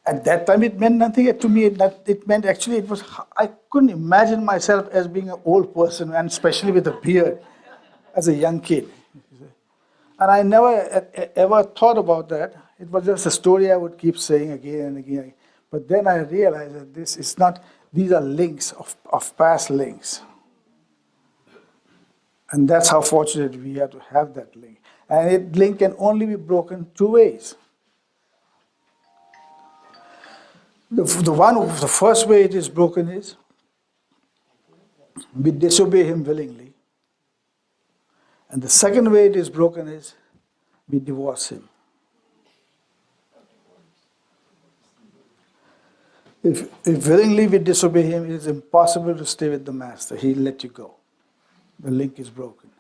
at that time, it meant nothing to me. It meant actually I couldn't imagine myself as being an old person, and especially with a beard, as a young kid. And I never ever thought about that. It was just a story I would keep saying again and again. But then I realized that these are links of past links. And that's how fortunate we are to have that link. And that link can only be broken 2 ways. The first way it is broken is we disobey him willingly. And the second way it is broken is we divorce him. If willingly we disobey him, it is impossible to stay with the master. He'll let you go. The link is broken.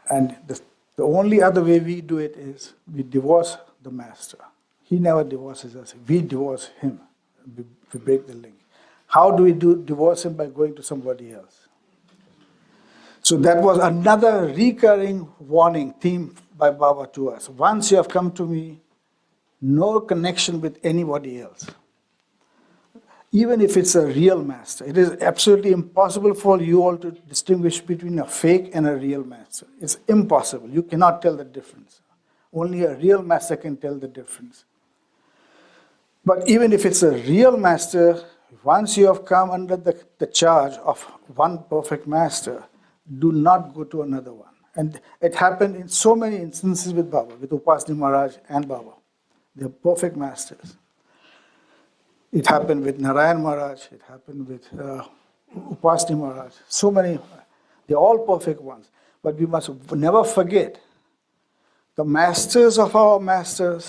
And the only other way we do it is we divorce the master. He never divorces us. We divorce him. We break the link. How do we divorce him? By going to somebody else. So that was another recurring warning theme by Baba to us. Once you have come to me, no connection with anybody else. Even if it's a real master, it is absolutely impossible for you all to distinguish between a fake and a real master. It's impossible. You cannot tell the difference. Only a real master can tell the difference. But even if it's a real master, once you have come under the charge of one perfect master, do not go to another one. And it happened in so many instances with Baba, with Upasni Maharaj and Baba. They're perfect masters. It happened with Narayan Maharaj, it happened with Upasni Maharaj. So many, they're all perfect ones. But we must never forget the masters of our master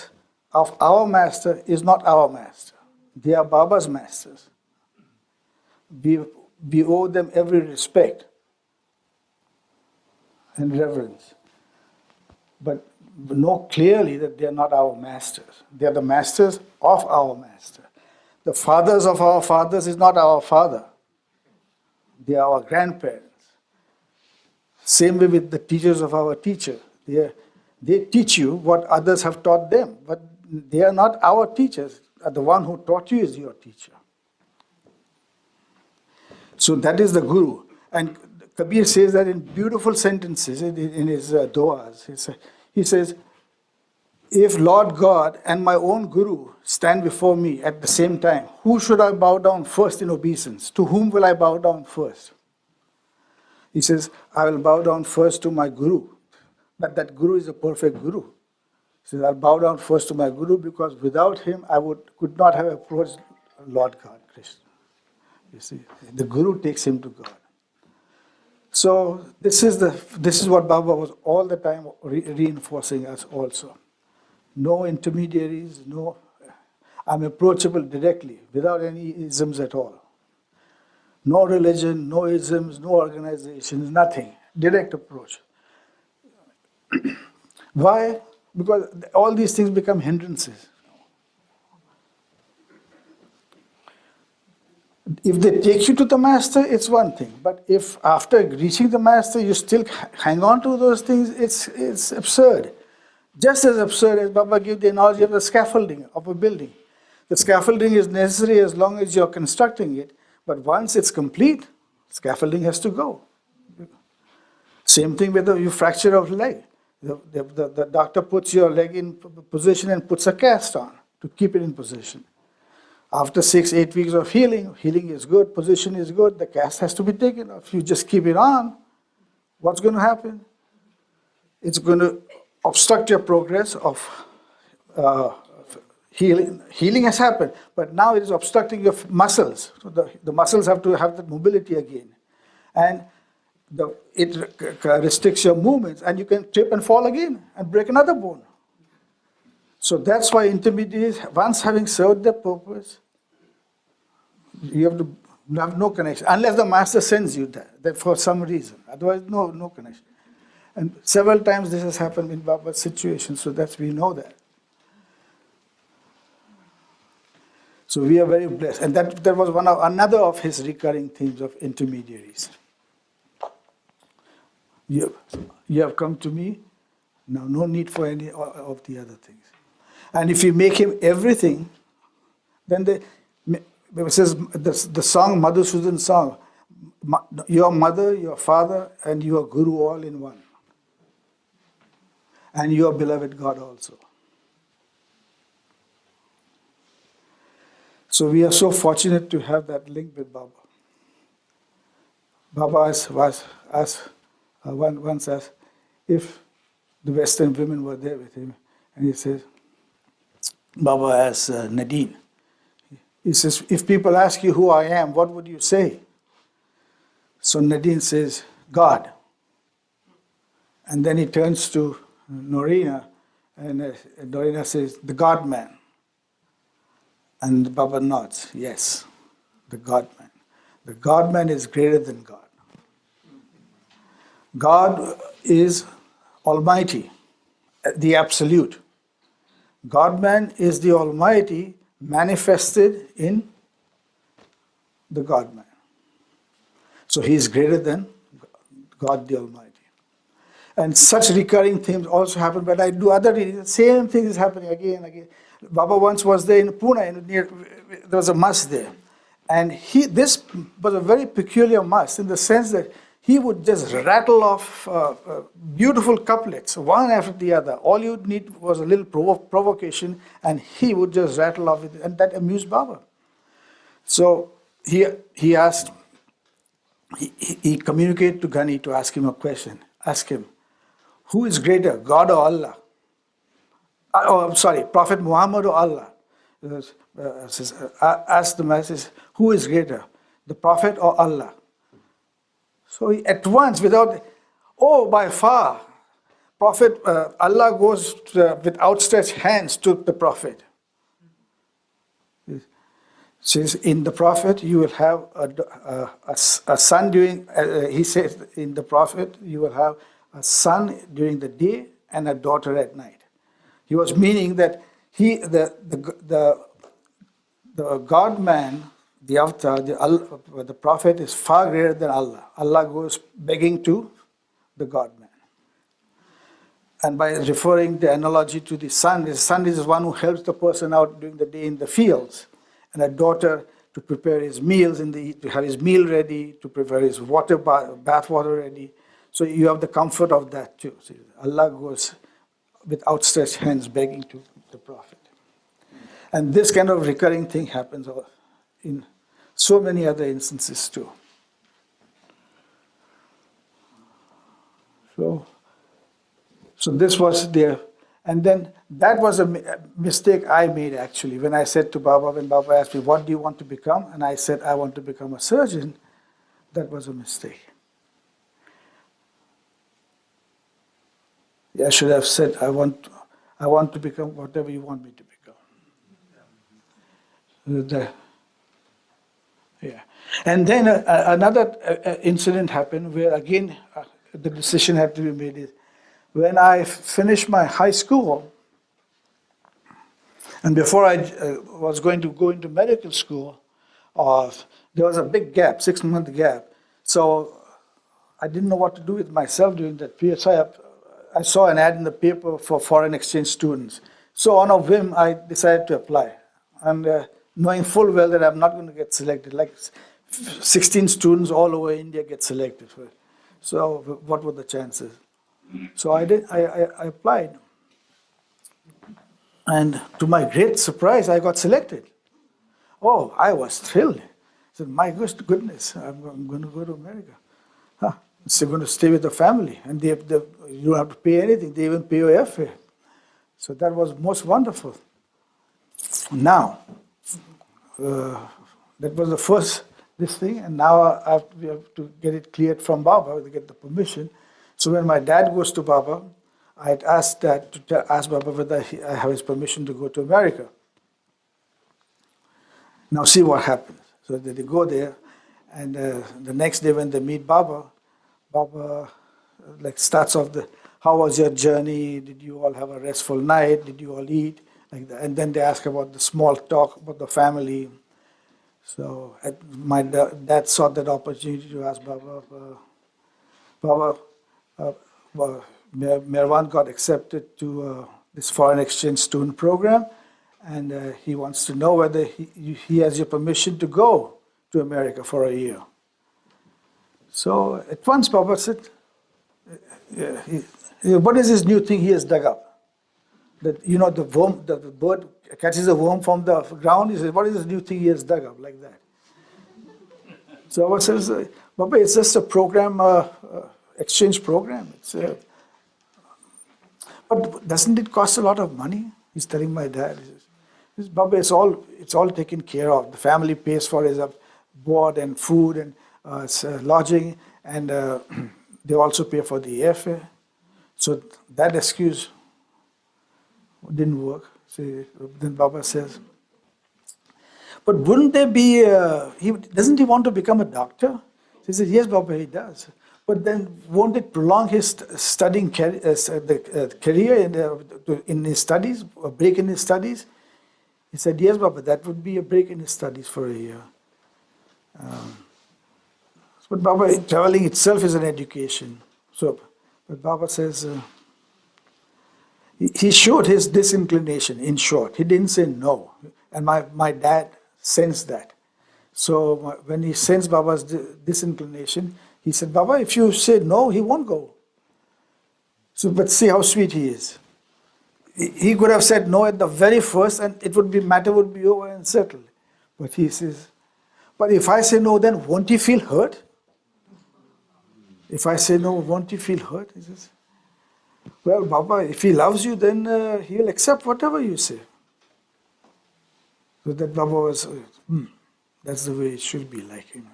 is not our master. They are Baba's masters. We owe them every respect and reverence. But know clearly that they are not our masters. They are the masters of our master. The fathers of our fathers is not our father. They are our grandparents. Same way with the teachers of our teacher. They teach you what others have taught them, but they are not our teachers. The one who taught you is your teacher. So that is the Guru. And Kabir says that in beautiful sentences in his doas. He says, if Lord God and my own Guru stand before me at the same time, who should I bow down first in obeisance? To whom will I bow down first? He says, I will bow down first to my Guru. But that Guru is a perfect Guru. He says, I'll bow down first to my Guru because without him I could not have approached Lord God, Krishna. You see, the Guru takes him to God. So this is what Baba was all the time reinforcing us also. No intermediaries, I'm approachable directly, without any isms at all. No religion, no isms, no organizations, nothing. Direct approach. Why? Because all these things become hindrances. If they take you to the master, it's one thing. But if after reaching the master you still hang on to those things, it's absurd. Just as absurd as Baba gave the analogy of the scaffolding of a building. The scaffolding is necessary as long as you're constructing it, but once it's complete, scaffolding has to go. Same thing with you fracture of leg. The doctor puts your leg in position and puts a cast on to keep it in position. After 6-8 weeks of healing is good, position is good, the cast has to be taken off. You just keep it on, what's going to happen? It's going to obstruct your progress of healing. Healing has happened, but now it is obstructing your muscles. So the muscles have to have the mobility again. And it restricts your movements, and you can trip and fall again and break another bone. So that's why intermediaries, once having served their purpose, you have to have no connection, unless the master sends you that for some reason. Otherwise, no connection. And several times this has happened in Baba's situation, so we know that. So we are very blessed. And that was another of his recurring themes of intermediaries. You have come to me, now no need for any of the other things. And if you make him everything, then it says the song, Madhusudan's song, your mother, your father, and your Guru all in one. And your beloved God also. So we are so fortunate to have that link with Baba. Baba once asked if the Western women were there with him, and he says, Baba asked Nadine, he says, if people ask you who I am, what would you say? So Nadine says, God. And then he turns to Norina, and Norina says, the God-man. And Baba nods, yes, the God-man. The God-man is greater than God. God is Almighty, the Absolute. God-man is the Almighty manifested in the God-man. So he is greater than God the Almighty. And such recurring themes also happen when I do other readings. The same thing is happening again and again. Baba once was there in Pune, there was a mosque there. And this was a very peculiar mosque in the sense that he would just rattle off beautiful couplets, one after the other. All you need was a little provocation, and he would just rattle off it, and that amused Baba. So he asked, he communicated to Ghani to ask him a question. Ask him, who is greater, God or Allah? I'm sorry, Prophet Muhammad or Allah? Asked the masses, who is greater, the Prophet or Allah? So he at once, without, oh, by far, Prophet, Allah goes with outstretched hands to the Prophet. Says in the Prophet you will have a son during, he says in the Prophet you will have a son during the day and a daughter at night. He was meaning that the God-man, the avatar, the Prophet is far greater than Allah. Allah goes begging to the God-man. And by referring the analogy to the sun is the one who helps the person out during the day in the fields, and a daughter to prepare his meals to have his meal ready, to prepare his bath water ready. So you have the comfort of that too. So Allah goes with outstretched hands begging to the Prophet. And this kind of recurring thing happens in so many other instances too. So this was there. And then that was a mistake I made actually when I said to Baba, when Baba asked me, what do you want to become? And I said, I want to become a surgeon. That was a mistake. I should have said, I want to become whatever you want me to become. Yeah. And then another incident happened where again the decision had to be made. When I finished my high school, and before I was going to go into medical school, there was a big gap, 6-month gap. So I didn't know what to do with myself during that period. So I saw an ad in the paper for foreign exchange students. So on a whim, I decided to apply. And knowing full well that I'm not going to get selected, like 16 students all over India get selected. So what were the chances? So I applied. And to my great surprise, I got selected. Oh, I was thrilled. I said, my goodness, I'm going to go to America. So you're going to stay with the family. And you don't have to pay anything. They even pay your airfare. So that was most wonderful. Now, that was the first this thing. And now we have to get it cleared from Baba to get the permission. So when my dad goes to Baba, I had asked Dad to ask Baba whether I have his permission to go to America. Now see what happens. So they go there, and the next day when they meet Baba, Baba starts off how was your journey? Did you all have a restful night? Did you all eat? Like that. And then they ask about the small talk about the family. So my dad saw that opportunity to ask Baba, Meherwan got accepted to this foreign exchange student program, and he wants to know whether he has your permission to go to America for a year. So at once Baba said, what is this new thing he has dug up? That the worm, the bird catches a worm from the ground. He says, what is this new thing he has dug up, like that? So Baba says, Baba, it's just a program, exchange program. But doesn't it cost a lot of money? He's telling my dad. He says, Baba, it's all taken care of. The family pays for his board and food and lodging, and they also pay for the airfare. So that excuse didn't work. So then Baba says, but wouldn't there be, doesn't he want to become a doctor? He says, yes, Baba, he does. But then won't it prolong his studying career in his studies, a break in his studies? He said, yes, Baba, that would be a break in his studies for a year. But Baba, traveling itself is an education. But Baba says, he showed his disinclination, in short. He didn't say no. And my dad sensed that. So when he sensed Baba's disinclination, he said, Baba, if you say no, he won't go. So, but see how sweet he is. He could have said no at the very first, and matter would be over and settled. But he says, but if I say no, then won't he feel hurt? If I say no, won't he feel hurt? He says, Well, Baba, if he loves you, then he'll accept whatever you say. So that Baba was, that's the way it should be like, you know.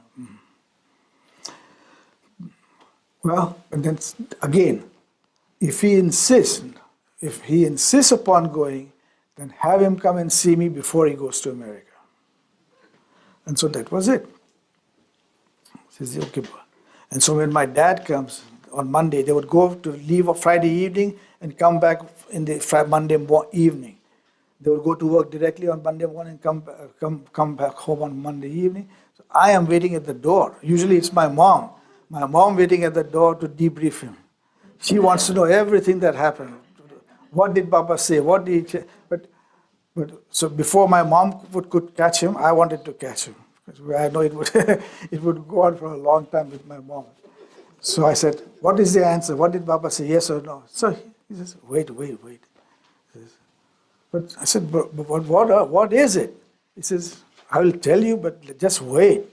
Well, and then again, if he insists upon going, then have him come and see me before he goes to America. And so that was it. He says, okay. And so when my dad comes on Monday, they would leave on Friday evening and come back in the Monday evening. They would go to work directly on Monday morning and come back home on Monday evening. So I am waiting at the door. Usually it's my mom. My mom waiting at the door to debrief him. She wants to know everything that happened. What did Baba say? What did he say? But so before my mom could catch him, I wanted to catch him. Because I know it would it would go on for a long time with my mom. So I said, what is the answer? What did Baba say? Yes or no? So he says, wait. But I said, but what is it? He says, I will tell you, but just wait.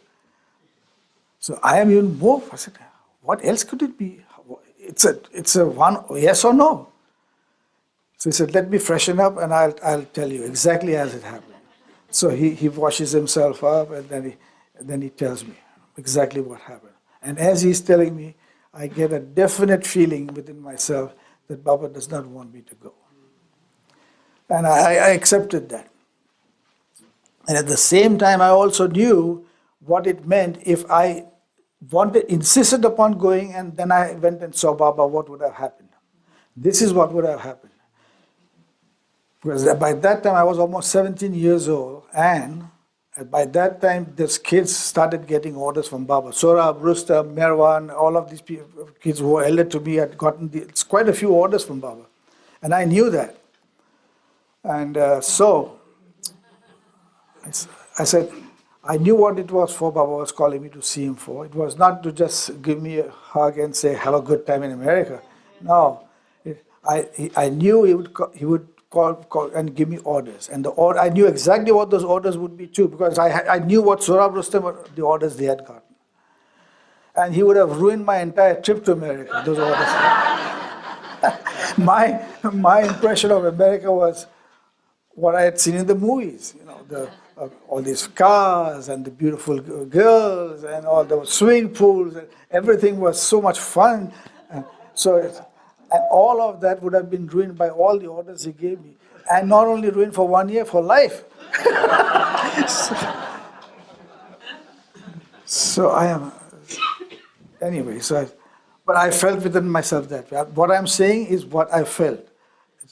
So I am even more. I said, what else could it be? It's a one yes or no. So he said, let me freshen up and I'll tell you exactly as it happened. So he washes himself up and then he tells me exactly what happened. And as he's telling me, I get a definite feeling within myself that Baba does not want me to go. And I accepted that. And at the same time, I also knew what it meant if I insisted upon going and then I went and saw Baba, what would have happened. This is what would have happened. Because by that time I was almost 17 years old, and by that time these kids started getting orders from Baba. Sorab, Rustam, Meherwan, all of these kids who were elder to me had gotten quite a few orders from Baba. And I knew that. And so I said, I knew what it was for Baba was calling me to see him for. It was not to just give me a hug and say, have a good time in America. No, I knew he would call and give me orders. And I knew exactly what those orders would be too, because I knew what Sorab Rustam, the orders they had gotten. And he would have ruined my entire trip to America, those orders. My impression of America was what I had seen in the movies, all these cars and the beautiful girls and all the swimming pools, and everything was so much fun. And all of that would have been ruined by all the orders he gave me. And not only ruined for 1 year, for life. so I am, anyway, but I felt within myself that what I'm saying is what I felt.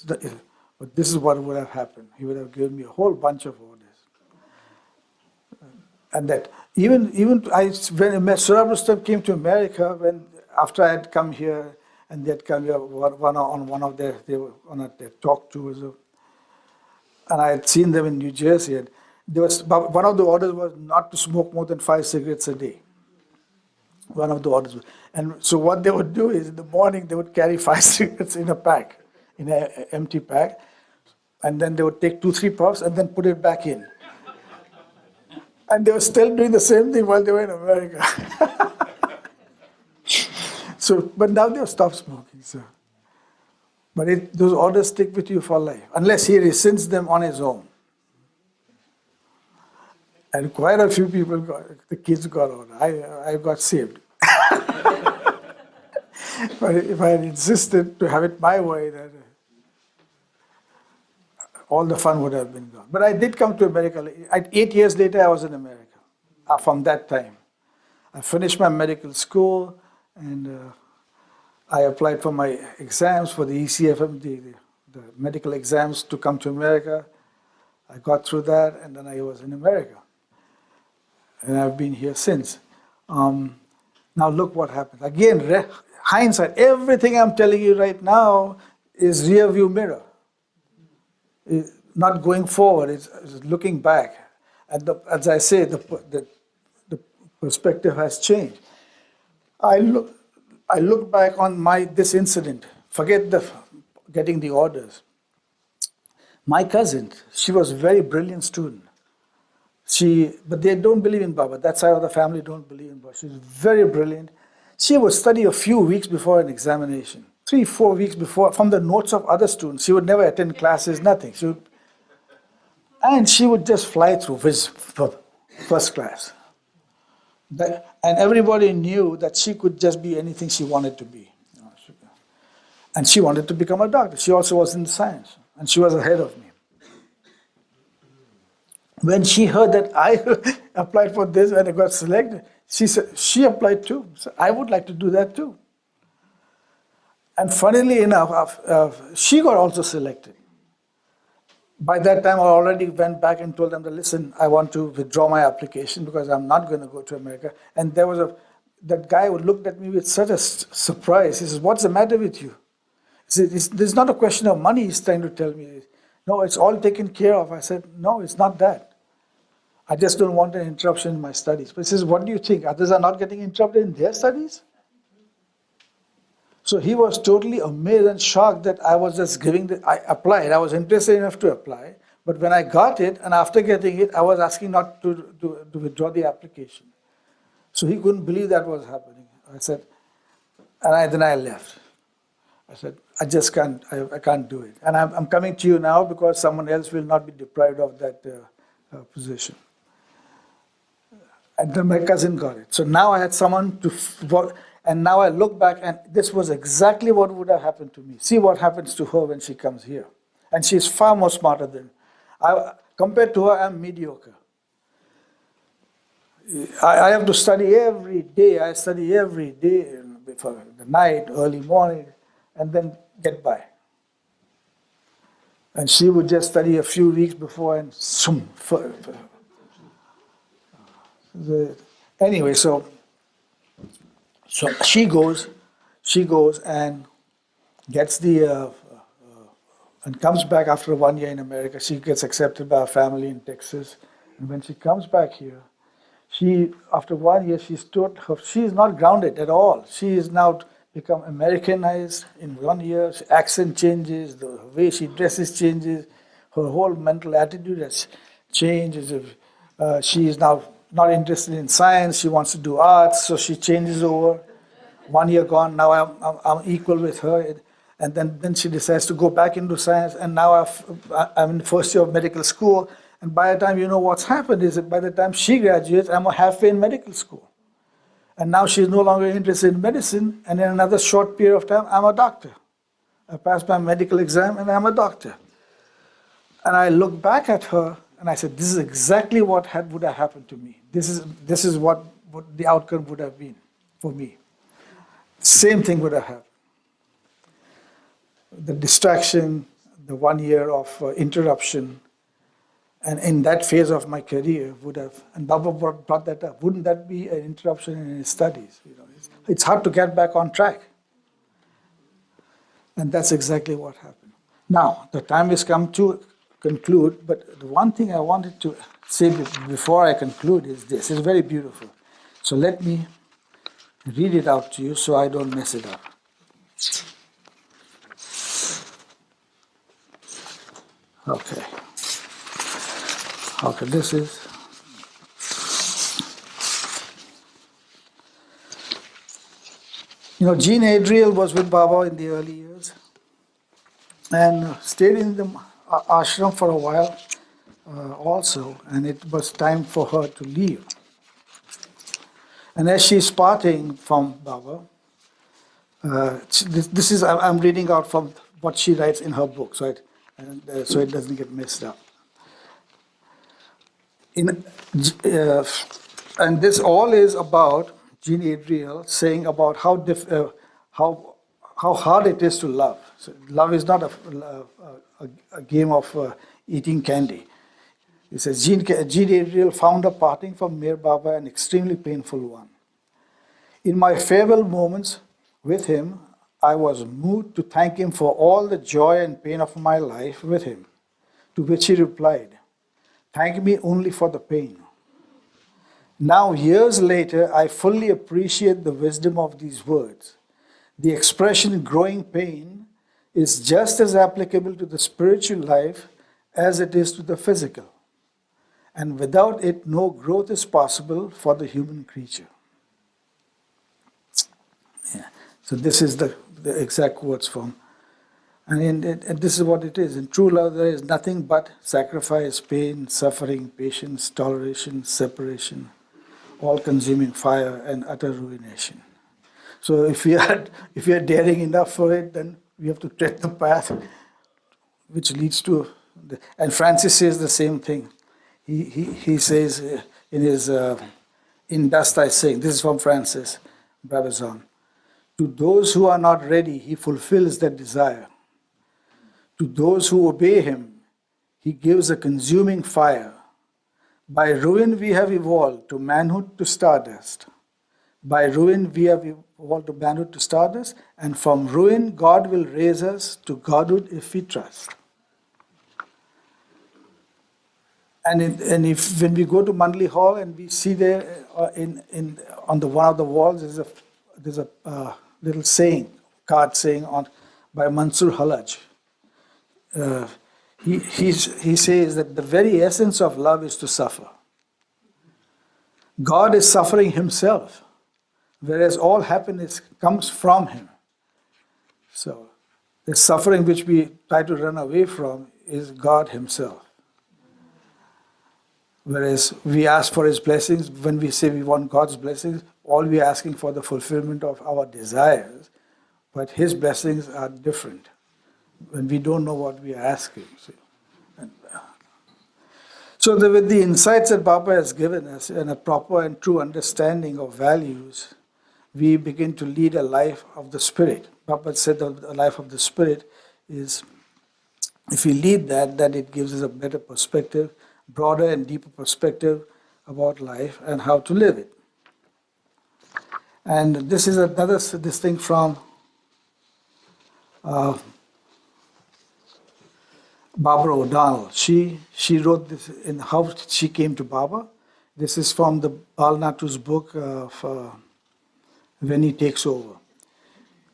But this is what would have happened. He would have given me a whole bunch of orders. And that when Sorab Rustam came to America, after I had come here, and they had come here on one of their talk tours, and I had seen them in New Jersey. And one of the orders was not to smoke more than 5 cigarettes a day. One of the orders. And so what they would do is in the morning they would carry 5 cigarettes in a pack, in an empty pack, and then they would take 2-3 puffs and then put it back in. And they were still doing the same thing while they were in America. But now they have stopped smoking. So. But those orders stick with you for life, unless he rescinds them on his own. And quite a few people the kids got ordered. I got saved. But if I had insisted to have it my way, then all the fun would have been gone. But I did come to America. 8 years later, I was in America. From that time, I finished my medical school, and I applied for my exams for the ECFM, the medical exams to come to America. I got through that, and then I was in America. And I've been here since. Now look what happened. Again, hindsight, everything I'm telling you right now is rear view mirror. It's not going forward, it's looking back. And as I say, the perspective has changed. I look back on this incident, forget getting the orders. My cousin, she was a very brilliant student. But they don't believe in Baba. That side of the family don't believe in Baba. She's very brilliant. She would study a few weeks before an examination, 3-4 weeks before, from the notes of other students. She would never attend classes, nothing. And she would just fly through first class. And everybody knew that she could just be anything she wanted to be. And she wanted to become a doctor. She also was in science, and she was ahead of me. When she heard that I applied for this and I got selected, she said she applied too. So I would like to do that too. And funnily enough, she got also selected. By that time, I already went back and told them that, listen, I want to withdraw my application because I'm not going to go to America. And there was that guy who looked at me with such a surprise. He says, what's the matter with you? He said, there's not a question of money, he's trying to tell me. No, it's all taken care of. I said, no, it's not that. I just don't want an interruption in my studies. But he says, what do you think? Others are not getting interrupted in their studies? So he was totally amazed and shocked that I was just I applied. I was interested enough to apply. But when I got it, and after getting it, I was asking not to withdraw the application. So he couldn't believe that was happening. I said, then I left. I said, I just can't, I can't do it. And I'm coming to you now because someone else will not be deprived of that position. And then my cousin got it. So now I had someone to work. And now I look back, and this was exactly what would have happened to me. See what happens to her when she comes here. And she's far more smarter than compared to her, I'm mediocre. I have to study every day. I study every day, before the night, early morning, and then get by. And she would just study a few weeks before and anyway, so she goes and gets and comes back after 1 year in America. She gets accepted by her family in Texas. And when she comes back here, after 1 year, she is not grounded at all. She is now become Americanized in 1 year. Her accent changes, the way she dresses changes, her whole mental attitude has changed. She is now not interested in science, she wants to do arts, so she changes over. 1 year gone, now I'm equal with her. And then she decides to go back into science, and now I'm in the first year of medical school. And by the time you know what's happened is that by the time she graduates, I'm halfway in medical school. And now she's no longer interested in medicine, and in another short period of time, I'm a doctor. I passed my medical exam, and I'm a doctor. And I look back at her, and I said, this is exactly what would have happened to me. This is what the outcome would have been for me. Same thing would have happened. The distraction, the 1 year of interruption, and in that phase of my career would have, and Baba brought that up, wouldn't that be an interruption in his studies? It's hard to get back on track. And that's exactly what happened. Now, the time has come to conclude, but the one thing I wanted to say before I conclude is this. It's very beautiful. So let me read it out to you so I don't mess it up. Okay. Okay, this is. Jean Adriel was with Baba in the early years and stayed in the ashram for a while also, and it was time for her to leave. And as she's parting from Baba, I'm reading out from what she writes in her book, so it doesn't get messed up. And this all is about Jean Adriel saying about how hard it is to love. So love is not a game of eating candy. It says, Jean Adriel found a parting from Meher Baba an extremely painful one. In my farewell moments with him, I was moved to thank him for all the joy and pain of my life with him, to which he replied, thank me only for the pain. Now, years later, I fully appreciate the wisdom of these words. The expression growing pain is just as applicable to the spiritual life as it is to the physical. And without it, no growth is possible for the human creature. Yeah. So this is the exact words from. And this is what it is. In true love, there is nothing but sacrifice, pain, suffering, patience, toleration, separation, all-consuming fire, and utter ruination. So if we are daring enough for it, then we have to tread the path which leads to. And Francis says the same thing. He says in his "In Dust I Sing." This is from Francis Brabazon. To those who are not ready, he fulfills their desire. To those who obey him, he gives a consuming fire. By ruin we have evolved to manhood to stardust. By ruin we have evolved to manhood to stardust, and from ruin God will raise us to godhood if we trust. And if when we go to Mandalay Hall and we see there on one of the walls there's a little card saying by Mansur Halaj. He says that the very essence of love is to suffer. God is suffering himself, whereas all happiness comes from him. So the suffering which we try to run away from is God himself. Whereas we ask for his blessings, when we say we want God's blessings, all we are asking for the fulfillment of our desires, but his blessings are different when we don't know what we are asking. So with the insights that Baba has given us and a proper and true understanding of values, we begin to lead a life of the Spirit. Baba said that the life of the Spirit is, if we lead that, then it gives us a better perspective, broader and deeper perspective about life and how to live it. And this is this thing from Barbara O'Donnell. She wrote this in how she came to Baba. This is from the Bal Natu's book of When He Takes Over.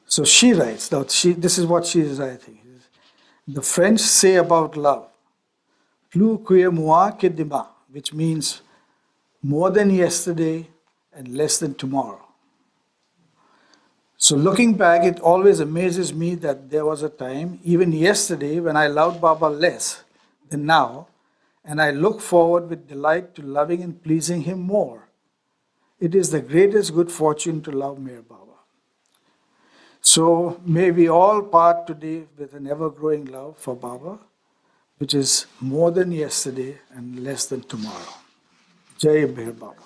So she writes, this is what she is writing. The French say about love, plus que moi que demain, which means more than yesterday and less than tomorrow. So looking back, it always amazes me that there was a time, even yesterday, when I loved Baba less than now, and I look forward with delight to loving and pleasing him more. It is the greatest good fortune to love Meher Baba. So may we all part today with an ever-growing love for Baba, which is more than yesterday and less than tomorrow. Jai Meher Baba.